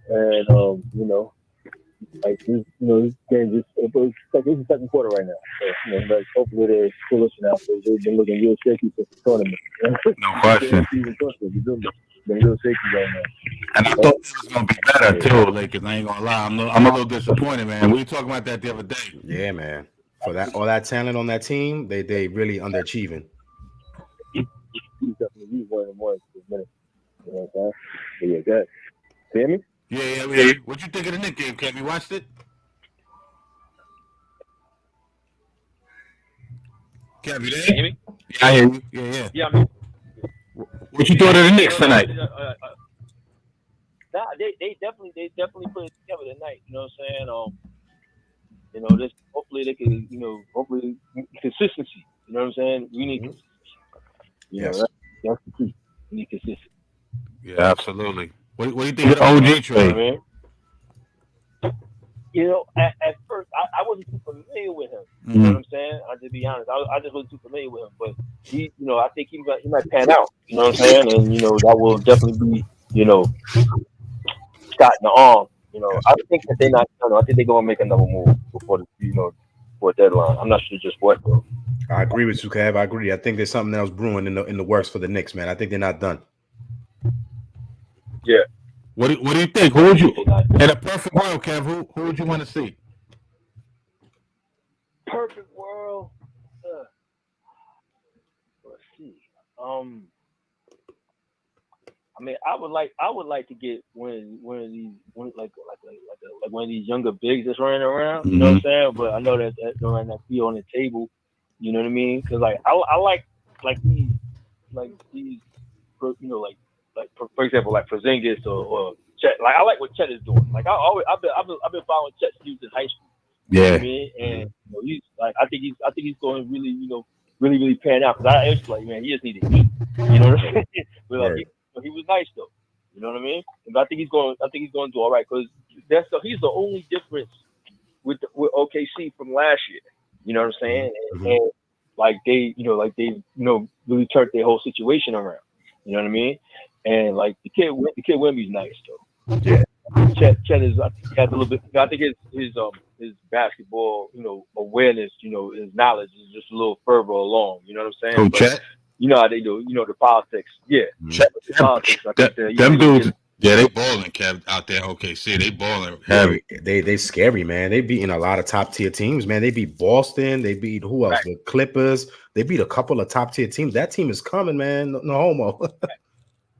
and you know, like this, this game just it's the second quarter right now. So, like hopefully they're fruition out because they've been looking real shaky since the tournament. No question. Season tournament, been real shaky right now. And I thought it was gonna be better too, Lakers. I ain't gonna lie. I'm a little disappointed, man. We were talking about that the other day. Yeah, man. For that all that talent on that team, they really underachieving. He's definitely one of the ones for a minute. You know what I'm saying? Yeah, good. Hear me? Yeah. What you think of the Knicks game, Kev? You watched it? Kev, you there? Hear me? Yeah, I hear you. Yeah. Yeah, I mean, What you thought of the Knicks tonight? Nah, they definitely put it together tonight. You know what I'm saying? This hopefully they can, hopefully consistency. You know what I'm saying? We need consistency. Yes. That's the key. We need consistency. Yeah, absolutely. What do you think of the OG trade? At first I wasn't too familiar with him. You know what I'm saying? I just be honest. I just wasn't too familiar with him, but he, I think he might pan out. You know what I'm saying? And that will definitely be, shot in the arm. I think that they're not. I think they're gonna make another move before before deadline. I'm not sure just what though. I agree with you, Kev. I agree. I think there's something else brewing in the works for the Knicks, man. I think they're not done. Yeah. What do you think? Who would you in a perfect world, Kev? Who would you want to see? Perfect world. Let's see. I mean, I would like to get one of these one of these younger bigs that's running around. You know what I'm saying? But I know that right now be on the table. You know what I mean? Because I like these for example like Porzingis or Chet. Like I like what Chet is doing. Like I've been following Chet since he was in high school. Yeah. You know what I mean? And he's like I think he's going to really pan out because I was like, man, he just need to eat. You know what I mean? But he was nice though. You know what I mean? But I think he's going to do all right because he's the only difference with OKC from last year. You know what I'm saying? And like they really turned their whole situation around. You know what I mean? And like the kid Wemby's nice though. Yeah. Chet is I think he has a little bit. I think his basketball awareness, his knowledge is just a little further along. You know what I'm saying? But, Chet? You know how they do. The politics. Yeah. Chet, the politics. Them dudes. Yeah, they balling, Kev, out there. OKC, they balling heavy. They scary, man. They beating a lot of top tier teams, man. They beat Boston. They beat who else? Right. The Clippers. They beat a couple of top tier teams. That team is coming, man. No homo.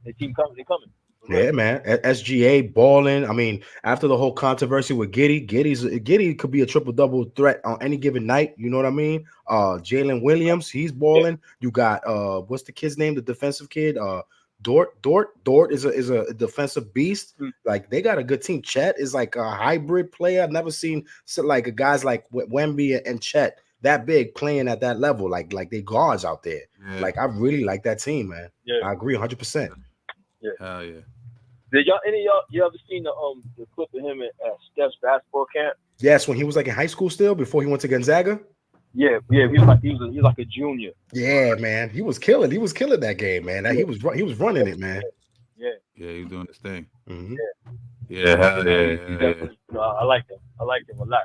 The team coming. They coming. Yeah, man. SGA balling. I mean, after the whole controversy with Giddey could be a triple-double threat on any given night. You know what I mean? Jalen Williams, he's balling. Yeah. You got what's the kid's name? The defensive kid. Dort is a defensive beast. Like they got a good team. Chet is like a hybrid player. I've never seen like guys like Wemby and Chet that big playing at that level. Like they guards out there. Yeah. Like I really like that team, man. Yeah. I agree 100%. Yeah. Hell yeah. Did you ever seen the clip of him at Steph's basketball camp? Yes, when he was like in high school still before he went to Gonzaga. Yeah, he was like a junior. Yeah, man, he was killing that game, man. He was running it, man. Yeah, he was doing his thing. Mm-hmm. Yeah, hell yeah. I like him. I like him a lot.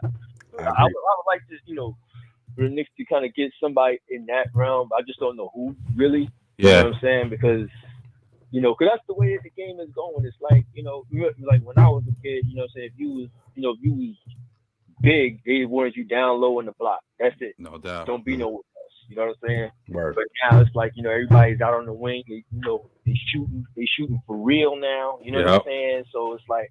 I would like to, for the Knicks to kind of get somebody in that realm. I just don't know who really. Yeah. You know what I'm saying? Because because that's the way the game is going. It's like, like when I was a kid, what I'm saying, if you was big, they wanted you down low in the block. That's it. No doubt. Don't be nowhere else. You know what I'm saying? Word. But now it's like, everybody's out on the wing. They shooting for real now. You know what I'm saying? So it's like,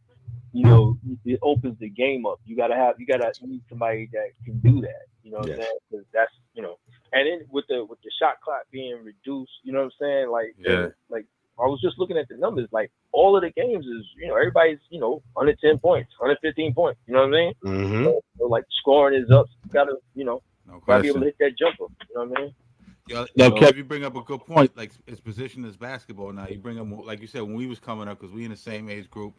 it opens the game up. You need somebody that can do that. You know what I'm saying? Because that's, and then with the shot clock being reduced, you know what I'm saying? Like I was just looking at the numbers. Like all of the games is, everybody's, 110 points, 115 points. You know what I mean? Mm-hmm. So like scoring is up. You gotta, gotta be able to hit that jumper. You know what I mean? Yo, Kev, you bring up a good point. Like it's positioned as basketball now. You bring up, like you said, when we was coming up, because we in the same age group.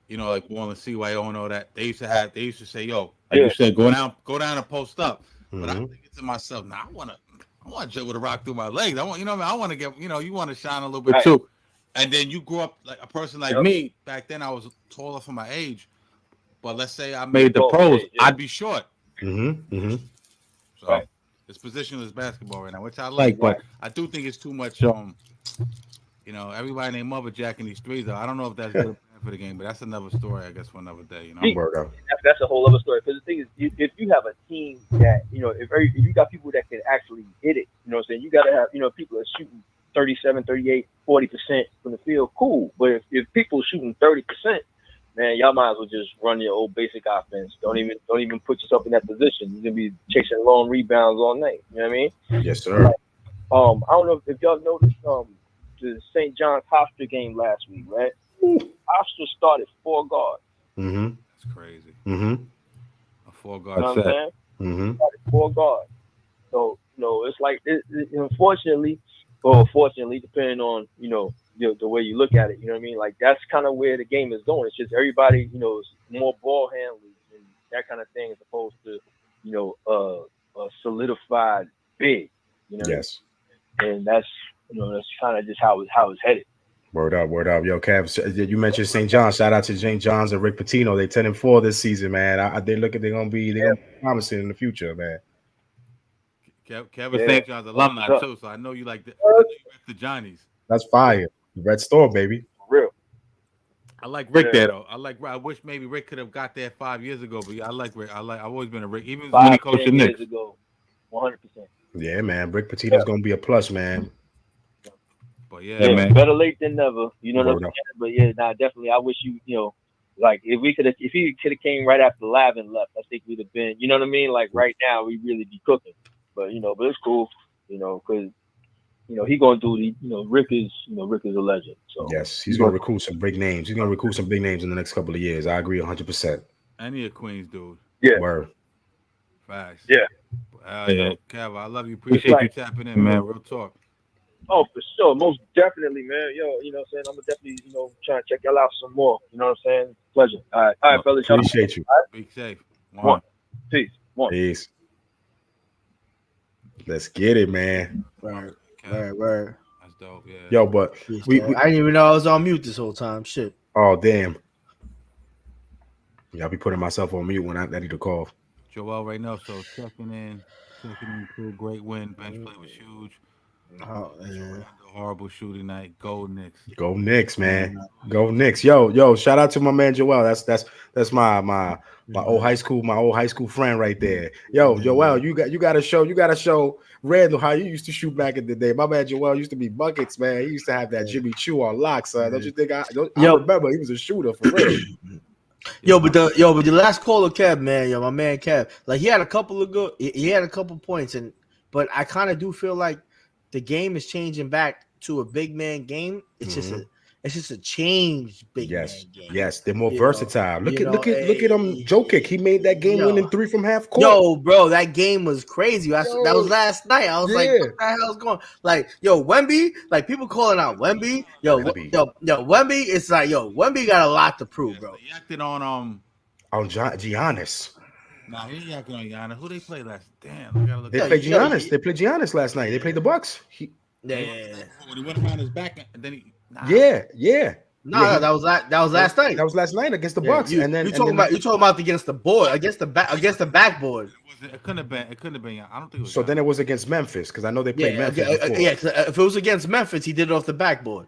Like Warren CYO and all that. They used to say, yo, like you said, go down and post up. But I'm thinking to myself, now I want to dribble the rock through my legs. I want, I want to get, you want to shine a little bit too. and then you grew up like a person like me. Back then, I was taller for my age. But let's say I made the pros, I'd be short. So Right. it's positionless basketball right now, which I like, but I do think it's too much. Everybody named Mother jacking these threes. I don't know if that's good or bad for the game, but that's another story, I guess, for another day. You know, that's a whole other story. Because the thing is, if you have a team that if you got people that can actually hit it, you know what I'm saying. You got to have people are shooting 37, 38, 40% from the field. Cool, but if people shooting 30%, man, y'all might as well just run your old basic offense. Don't even put yourself in that position. You're gonna be chasing long rebounds all night. You know what I mean? Yes, sir. I don't know if y'all noticed the St. John's Hofstra game last week, right? Hofstra started 4 guards. That's crazy. A 4-guard You know what I'm saying? Started 4 guards. So it's like unfortunately, or fortunately, depending on the way you look at it, you know what I mean? Like that's kind of where the game is going. It's just everybody, is more ball handlers and that kind of thing, as opposed to, a solidified big. Yes. And that's kind of just how it's headed. Word up. Yo, Kev, you mentioned St. John. Shout out to St. John's and Rick Pitino. They 10-4 this season, man. They're gonna be promising in the future, man. Kevin St. John's alumni too, so I know you like the Johnnies. That's fire. Red Storm, baby. For real. I like Rick there though. I wish maybe Rick could have got there 5 years ago, but I like Rick. I've always been a Rick, even when he coached the Knicks. 100%. Yeah, man. Rick Pitino's gonna be a plus, man. But yeah, man. Better late than never. You know what I'm saying? But yeah, definitely. I wish like if he could have came right after Lavin left, I think we'd have been. You know what I mean? Like right now, we'd really be cooking. But but it's cool. Because he gonna do the. Rick is a legend. So yes, he's gonna recruit some big names. He's gonna recruit some big names in the next couple of years. I agree 100%. Any of Queens, dude. Yeah. Word. Facts. Yeah. Yeah. Kev, I love you. Appreciate you tapping in, man. Real talk. Oh, for sure. Most definitely, man. Yo, you know what I'm saying? I'm gonna definitely, try and check y'all out some more. You know what I'm saying? Pleasure. All right, fellas. Appreciate you. Be safe. One. Peace. Peace. Let's get it, man. Right. That's dope, yeah. Yo, but we I didn't even know I was on mute this whole time. Shit. Oh, damn. Yeah, I'll be putting myself on mute when I need to call. Joel right now, so checking in to great win. Bench play was huge. Oh, yeah. Horrible shooting night. Go Knicks. Go Knicks, man. Go Knicks. Yo, shout out to my man Joel. That's my old high school friend right there. Yo, Joel, you gotta show Randall how you used to shoot back in the day. My man Joel used to be buckets, man. He used to have that Jimmy Choo on lock, son. Don't you think I remember he was a shooter for real. But the last caller, Kev, man, my man Kev, like he had a couple points, but I kind of do feel like the game is changing back to a big man game. It's just a changed big man game. Yes, they're more versatile. Look at him, Joe Kick. He made that game winning 3 from half court. Yo, bro, that game was crazy. That was last night. I was like, what the hell is going? Like, yo, Wemby, like people calling out Wemby. Wemby. It's like, Wemby got a lot to prove, bro. He acted on Giannis. Nah, he ain't acting on Giannis. Who they play last? Damn, I gotta look. They played Giannis. They played Giannis last night. They played the Bucks. When he went around his back, and then he. Yeah. No, that was last night. That was last night against the Bucks. You talking about against the board, against the backboard. It couldn't have been. I don't think it was. So then it was against Memphis because I know they played Memphis. If it was against Memphis, he did it off the backboard.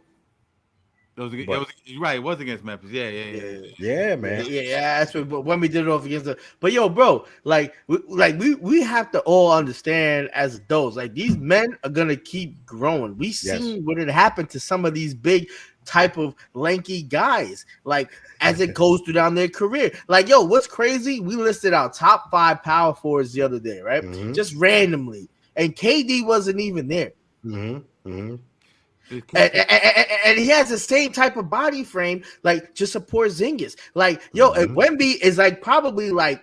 Right, it was against Memphis. Yeah, man. Yeah, that's when we did it off against the. But yo, bro, we have to all understand as adults, like these men are gonna keep growing. We seen what had happened to some of these big type of lanky guys, like as it goes through down their career. Like, yo, what's crazy? We listed our top 5 power forwards the other day, right? Just randomly, and KD wasn't even there. And he has the same type of body frame, like to support Porzingis. Like, and Wemby is like probably like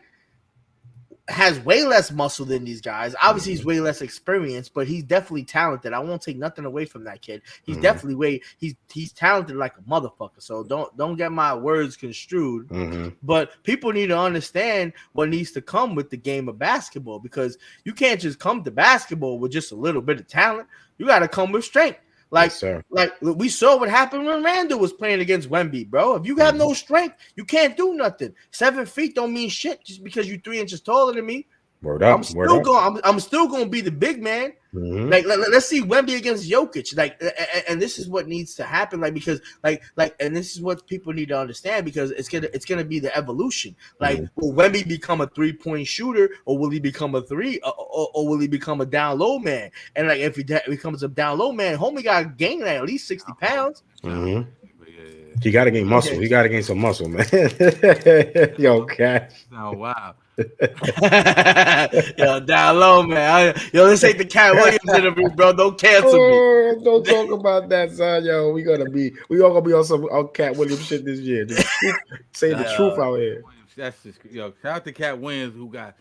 has way less muscle than these guys. Obviously, he's way less experienced, but he's definitely talented. I won't take nothing away from that kid. He's definitely he's talented like a motherfucker. So don't get my words construed. But people need to understand what needs to come with the game of basketball, because you can't just come to basketball with just a little bit of talent. You got to come with strength. Like, Yes, sir. like we saw what happened when Randall was playing against Wemby, bro. If you have no strength, you can't do nothing. 7 feet don't mean shit just because you're 3 inches taller than me. Word up. I'm still going. I'm still going to be the big man. Mhm. Like let's see Wemby against Jokic. Like, and this is what needs to happen. Like because and this is what people need to understand because it's gonna be the evolution. Like will Wemby become a 3-point shooter or will he become a three or will he become a down low man? And like if he becomes a down low man, homie got to gain at least 60 pounds. Mhm. He got to gain muscle. He got to gain some muscle, man. Yo, Cash. Oh wow. Yo, down low, man. This ain't the Cat Williams interview, bro. Don't cancel me. Don't talk about that, son. Yo, we all gonna be on some Cat Williams shit this year. Say the truth out here. That's just shout out to Cat Williams who got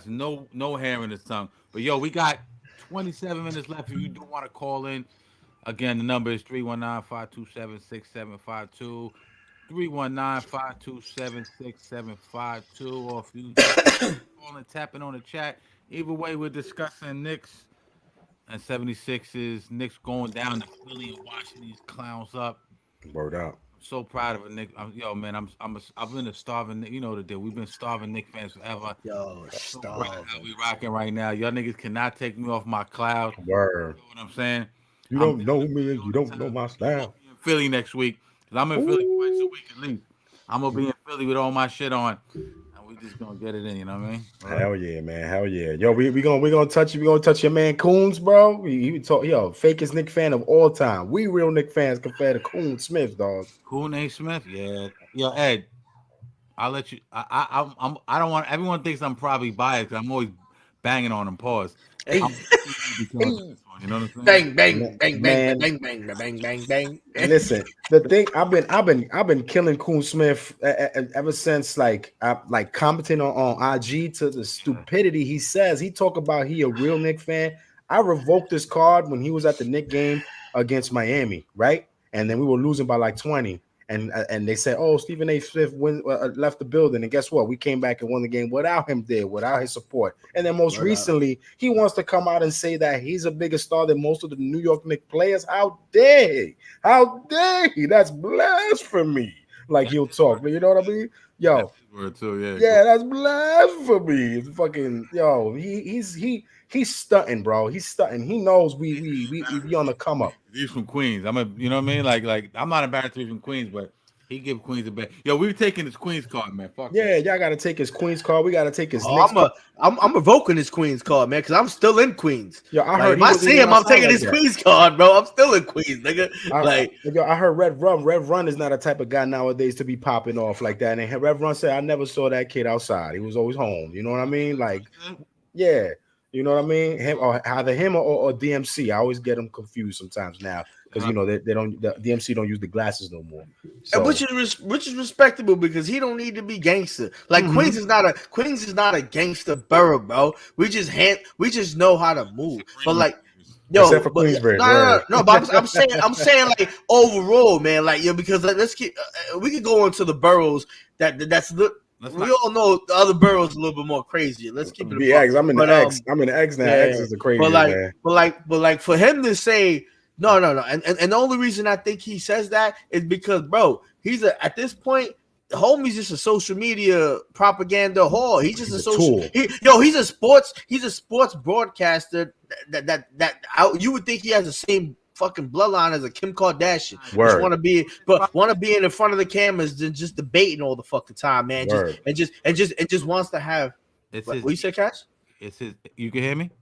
no hair in his tongue. But yo, we got 27 minutes left. If you do want to call in, again, the number is 319-527-6752. 319-527-6752. Or if you calling, tapping on the chat. Either way, we're discussing Knicks and 76ers. Knicks going down to Philly and washing these clowns up. Word out. So proud of a Knicks. Yo, man, I've been a starving. You know the deal. We've been starving Knicks fans forever. Yo, starving. How we rocking right now. Y'all niggas cannot take me off my cloud. Word. You know what I'm saying? You don't know me and you don't know my style. In Philly next week. I'm in Philly twice a week at least. I'm gonna be in Philly with all my shit on. We just gonna get it in, you know what I mean? Hell yeah, man. Hell yeah. Yo, we gonna touch your man Coons, bro. He talk, fakest Knick fan of all time. We real Knick fans compared to Coon Smith, dog. Coon A. Smith, yeah. Yo, Ed, I'll let you. I don't want. Everyone thinks I'm probably biased because I'm always banging on him. Pause. You know what I'm saying? Bang, bang, bang, bang, bang, bang, bang, bang, bang. Listen, the thing I've been killing Coon Smith ever since like commenting on IG to the stupidity he says. He talk about he a real Knick fan. I revoked his card when he was at the Knick game against Miami, right? And then we were losing by like 20. And they said, oh, Stephen A. Smith left the building. And guess what? We came back and won the game without him there, without his support. And then most recently, he wants to come out and say that he's a bigger star than most of the New York Knicks players. How dare he? How dare he? That's blasphemy. Like he'll talk. You know what I mean? Yo. Yeah, that's blasphemy. It's fucking, he's stunting, bro. He's stunting. He knows we on the come up. He's from Queens. You know what I mean? Like I'm not embarrassed to be from Queens, but he give Queens a bet. Yo, we're taking his Queens card, man. Fuck yeah, y'all gotta take his Queens card. We gotta take his. I'm revoking his Queens card, man, because I'm still in Queens. Yo, I heard if I see him, I'm taking his Queens card, bro. I'm still in Queens, nigga. I heard Red Run is not a type of guy nowadays to be popping off like that. And Red Run said, I never saw that kid outside. He was always home. You know what I mean? Like, yeah. You know what I mean? Either him or DMC. I always get them confused sometimes now because they don't. The DMC don't use the glasses no more. So. Which is respectable because he don't need to be gangster. Like Queens is not a gangster borough, bro. We just know how to move. But like. Yo, except for Queensbridge, no, but I'm saying like overall, man, like because let's get we could go into the boroughs that's we all know the other boroughs a little bit more crazy. Let's keep it. The Eggs. I'm in the Eggs. I'm in the Eggs now. Yeah, Eggs is the craziest, man. But like for him to say no, and the only reason I think he says that is because, bro, at this point. The homie's just a social media propaganda whore. He's just a social. He's a sports broadcaster. That you would think he has the same fucking bloodline as a Kim Kardashian. Just want to be in front of the cameras than just debating all the fucking time, man. Just wants to have. What you say, Cash? It's his. You can hear me?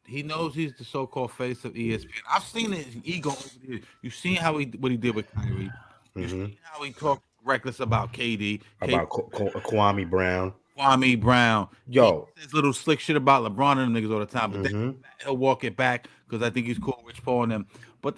He knows he's the so-called face of ESPN. I've seen his ego over there. You've seen what he did with Kyrie. You've seen how he talked reckless about KD. About Kwame Brown. Yo. He says little slick shit about LeBron and them niggas all the time. But then he'll walk it back because I think he's cool with Rich Paul and them. But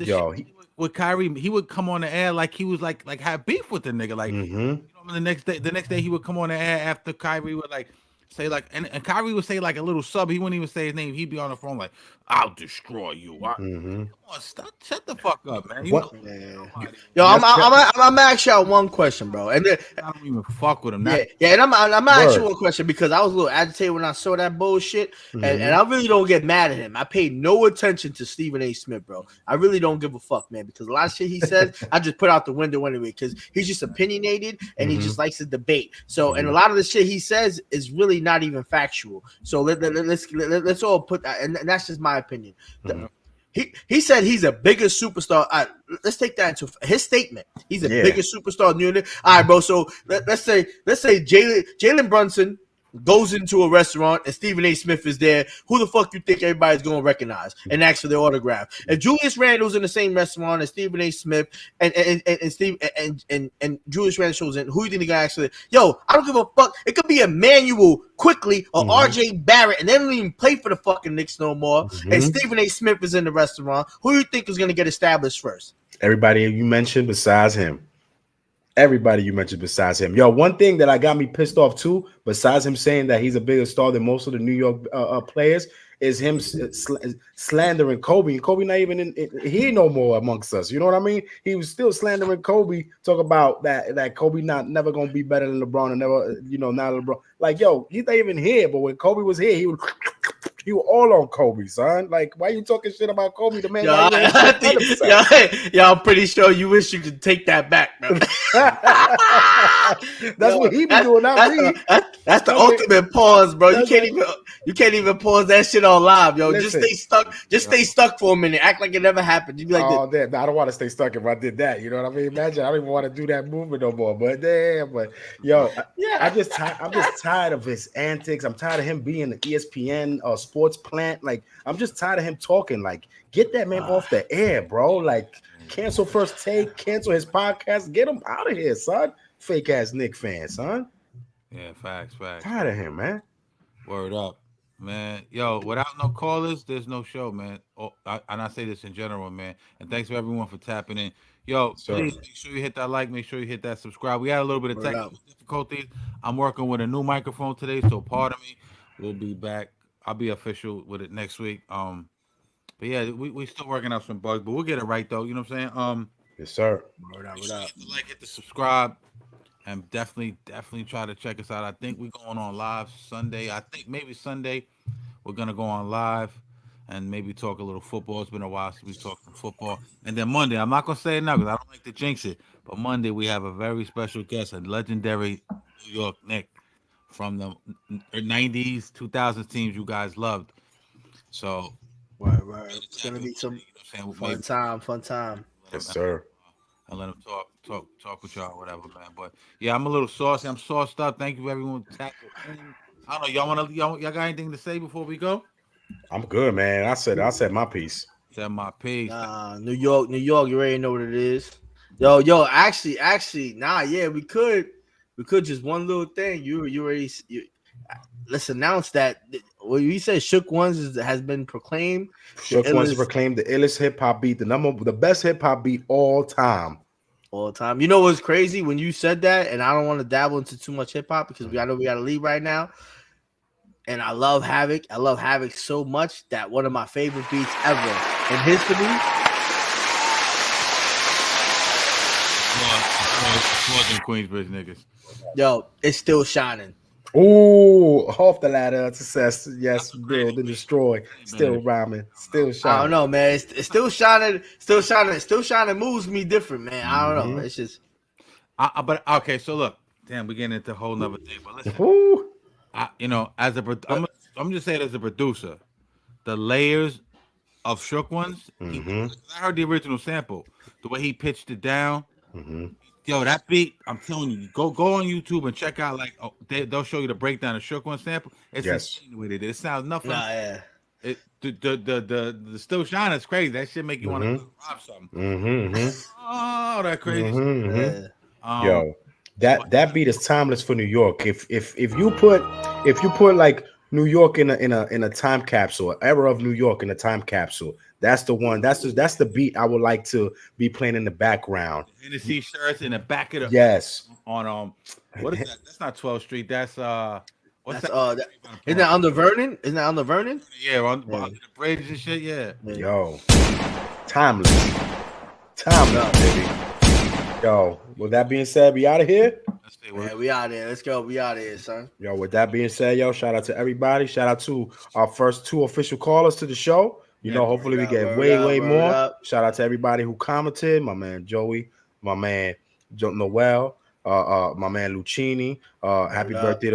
with Kyrie, he would come on the air like he was like have beef with the nigga. Like the next day he would come on the air after Kyrie would like say like, and Kyrie would say like a little sub. He wouldn't even say his name. He'd be on the phone like, "I'll destroy you." Come on, shut the fuck up, man. You What? know, Yeah. Yo, I'm actually out one question, bro, and then, I don't even fuck with him. yeah, and I'm actually Word. one question because I was a little agitated when I saw that bullshit, and Mhm. I really don't get mad at him. I paid no attention to Stephen A. Smith, bro. I really don't give a fuck, man, because a lot of shit he says, I just put out the window anyway, because he's just opinionated and he just likes to debate. So, and a lot of the shit he says is really not even factual. So let's all put that, and that's just my opinion. He said he's a bigger superstar. Let's take that into his statement. He's a bigger superstar than you. All right, bro. So let's say Jalen Brunson goes into a restaurant and Stephen A. Smith is there. Who the fuck you think everybody's gonna recognize and ask for their autograph? If Julius Randle's in the same restaurant as Stephen A. Smith and Steve and Julius Randle shows in, who you think they gonna actually? Yo, I don't give a fuck. It could be Emmanuel Quickly or RJ Barrett, and they don't even play for the fucking Knicks no more. And Stephen A. Smith is in the restaurant. Who do you think is gonna get established first? Everybody you mentioned besides him. Everybody you mentioned besides him. Yo, one thing that I got me pissed off too, besides him saying that he's a bigger star than most of the New York players, is him slandering Kobe. And Kobe not even he no more amongst us. You know what I mean? He was still slandering Kobe. Talk about that Kobe never gonna be better than LeBron and never, not LeBron. Like, yo, he's not even here. But when Kobe was here, he was all on Kobe, son. Like, why you talking shit about Kobe? The man, I'm pretty sure you wish you could take that back, bro. That's what he be doing. That's the ultimate pause, bro. You can't even pause that shit on live, yo. Listen. Just stay stuck for a minute. Act like it never happened. You be like, oh, damn. I don't want to stay stuck if I did that. You know what I mean? Imagine I don't even want to do that movement no more. But damn, yo, I'm just tired of his antics. I'm tired of him being the ESPN sports plant. Like, I'm just tired of him talking. Like, get that man off the air, bro. Like, cancel First Take, cancel his podcast, get him out of here, son. Fake ass Knicks fan, son. Yeah, facts. Tired of him, man. Word up, man. Yo, without no callers, there's no show, man. And I say this in general, man. And thanks for everyone for tapping in. Yo, please make sure you hit that like, make sure you hit that subscribe. We had a little bit of technical difficulties. I'm working with a new microphone today, so pardon me. We'll be back. I'll be official with it next week. But yeah, we still working out some bugs, but we'll get it right though. You know what I'm saying? Yes, sir. Hit the like, hit the subscribe, and definitely try to check us out. I think we're going on live Sunday. I think maybe Sunday we're gonna go on live and maybe talk a little football. It's been a while since we talked some football. And then Monday, I'm not gonna say it now because I don't like to jinx it. But Monday we have a very special guest, a legendary New York Knicks from the 90s, 2000s teams you guys loved. So. Right. It's gonna be some fun time. Yes, sir. And let him talk with y'all, whatever, man. But yeah, I'm a little saucy. I'm sauced up. Thank you, everyone. I don't know. Y'all got anything to say before we go? I'm good, man. I said my piece. Said my piece. New York. You already know what it is. Yo. Actually, yeah, we could just one little thing. Let's announce that. Well, you said Shook Ones has been proclaimed. Shook Ones proclaimed the illest hip hop beat, the best hip hop beat all time. You know what's crazy when you said that, and I don't want to dabble into too much hip hop because I know we got to leave right now. And I love Havoc. I love Havoc so much that one of my favorite beats ever in history. Queensbridge niggas. Yo, it's Still Shining. Ooh, off the ladder of success. Yes, build and destroy. Still rhyming. Still shining. I don't know, man. It's still shining. Still shining moves me different, man. I don't know. It's just. But okay, so look, damn, we're getting into a whole nother thing. But listen, I'm just saying as a producer, the layers of Shook Ones. I heard the original sample, the way he pitched it down. Yo, that beat, I'm telling you, go on YouTube and check out, like, they'll show you the breakdown of Shook One sample. It's insane the way they did. It sounds nothing. The Still Shining is crazy. That shit make you want to rob something. Oh, that crazy. Yo, that beat is timeless for New York. If you put like New York in a time capsule, era of New York in a time capsule, that's the one. That's the beat I would like to be playing in the background. Hennessy shirts in the back of the yes. On what is that? That's not 12th Street. That's What's That's that? isn't that under Vernon? Isn't that under Vernon? Yeah, on Yeah. under the bridge and shit. Yeah. Yo, timeless, baby. Yo, with that being said, we out of here. Yeah, we out there. Let's go. We out here, son. Yo, with that being said, yo, shout out to everybody. Shout out to our first 2 official callers to the show. You know, hopefully we get way more. Shout out to everybody who commented. My man Joey, my man Noel, my man Lucchini. Happy birthday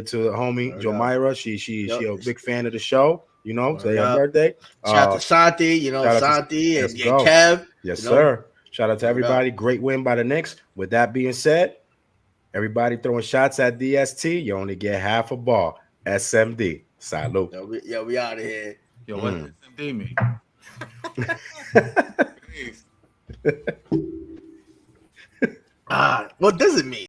to the homie Jomira. She a big fan of the show. You know, today her birthday. Shout out to Santi, you know, Santi and Kev. Yes, sir. Shout out to everybody. Great win by the Knicks. With that being said, everybody throwing shots at DST. You only get half a ball. SMD. Salute. Yo, we out of here. Yo, what does SMD mean? What does it mean?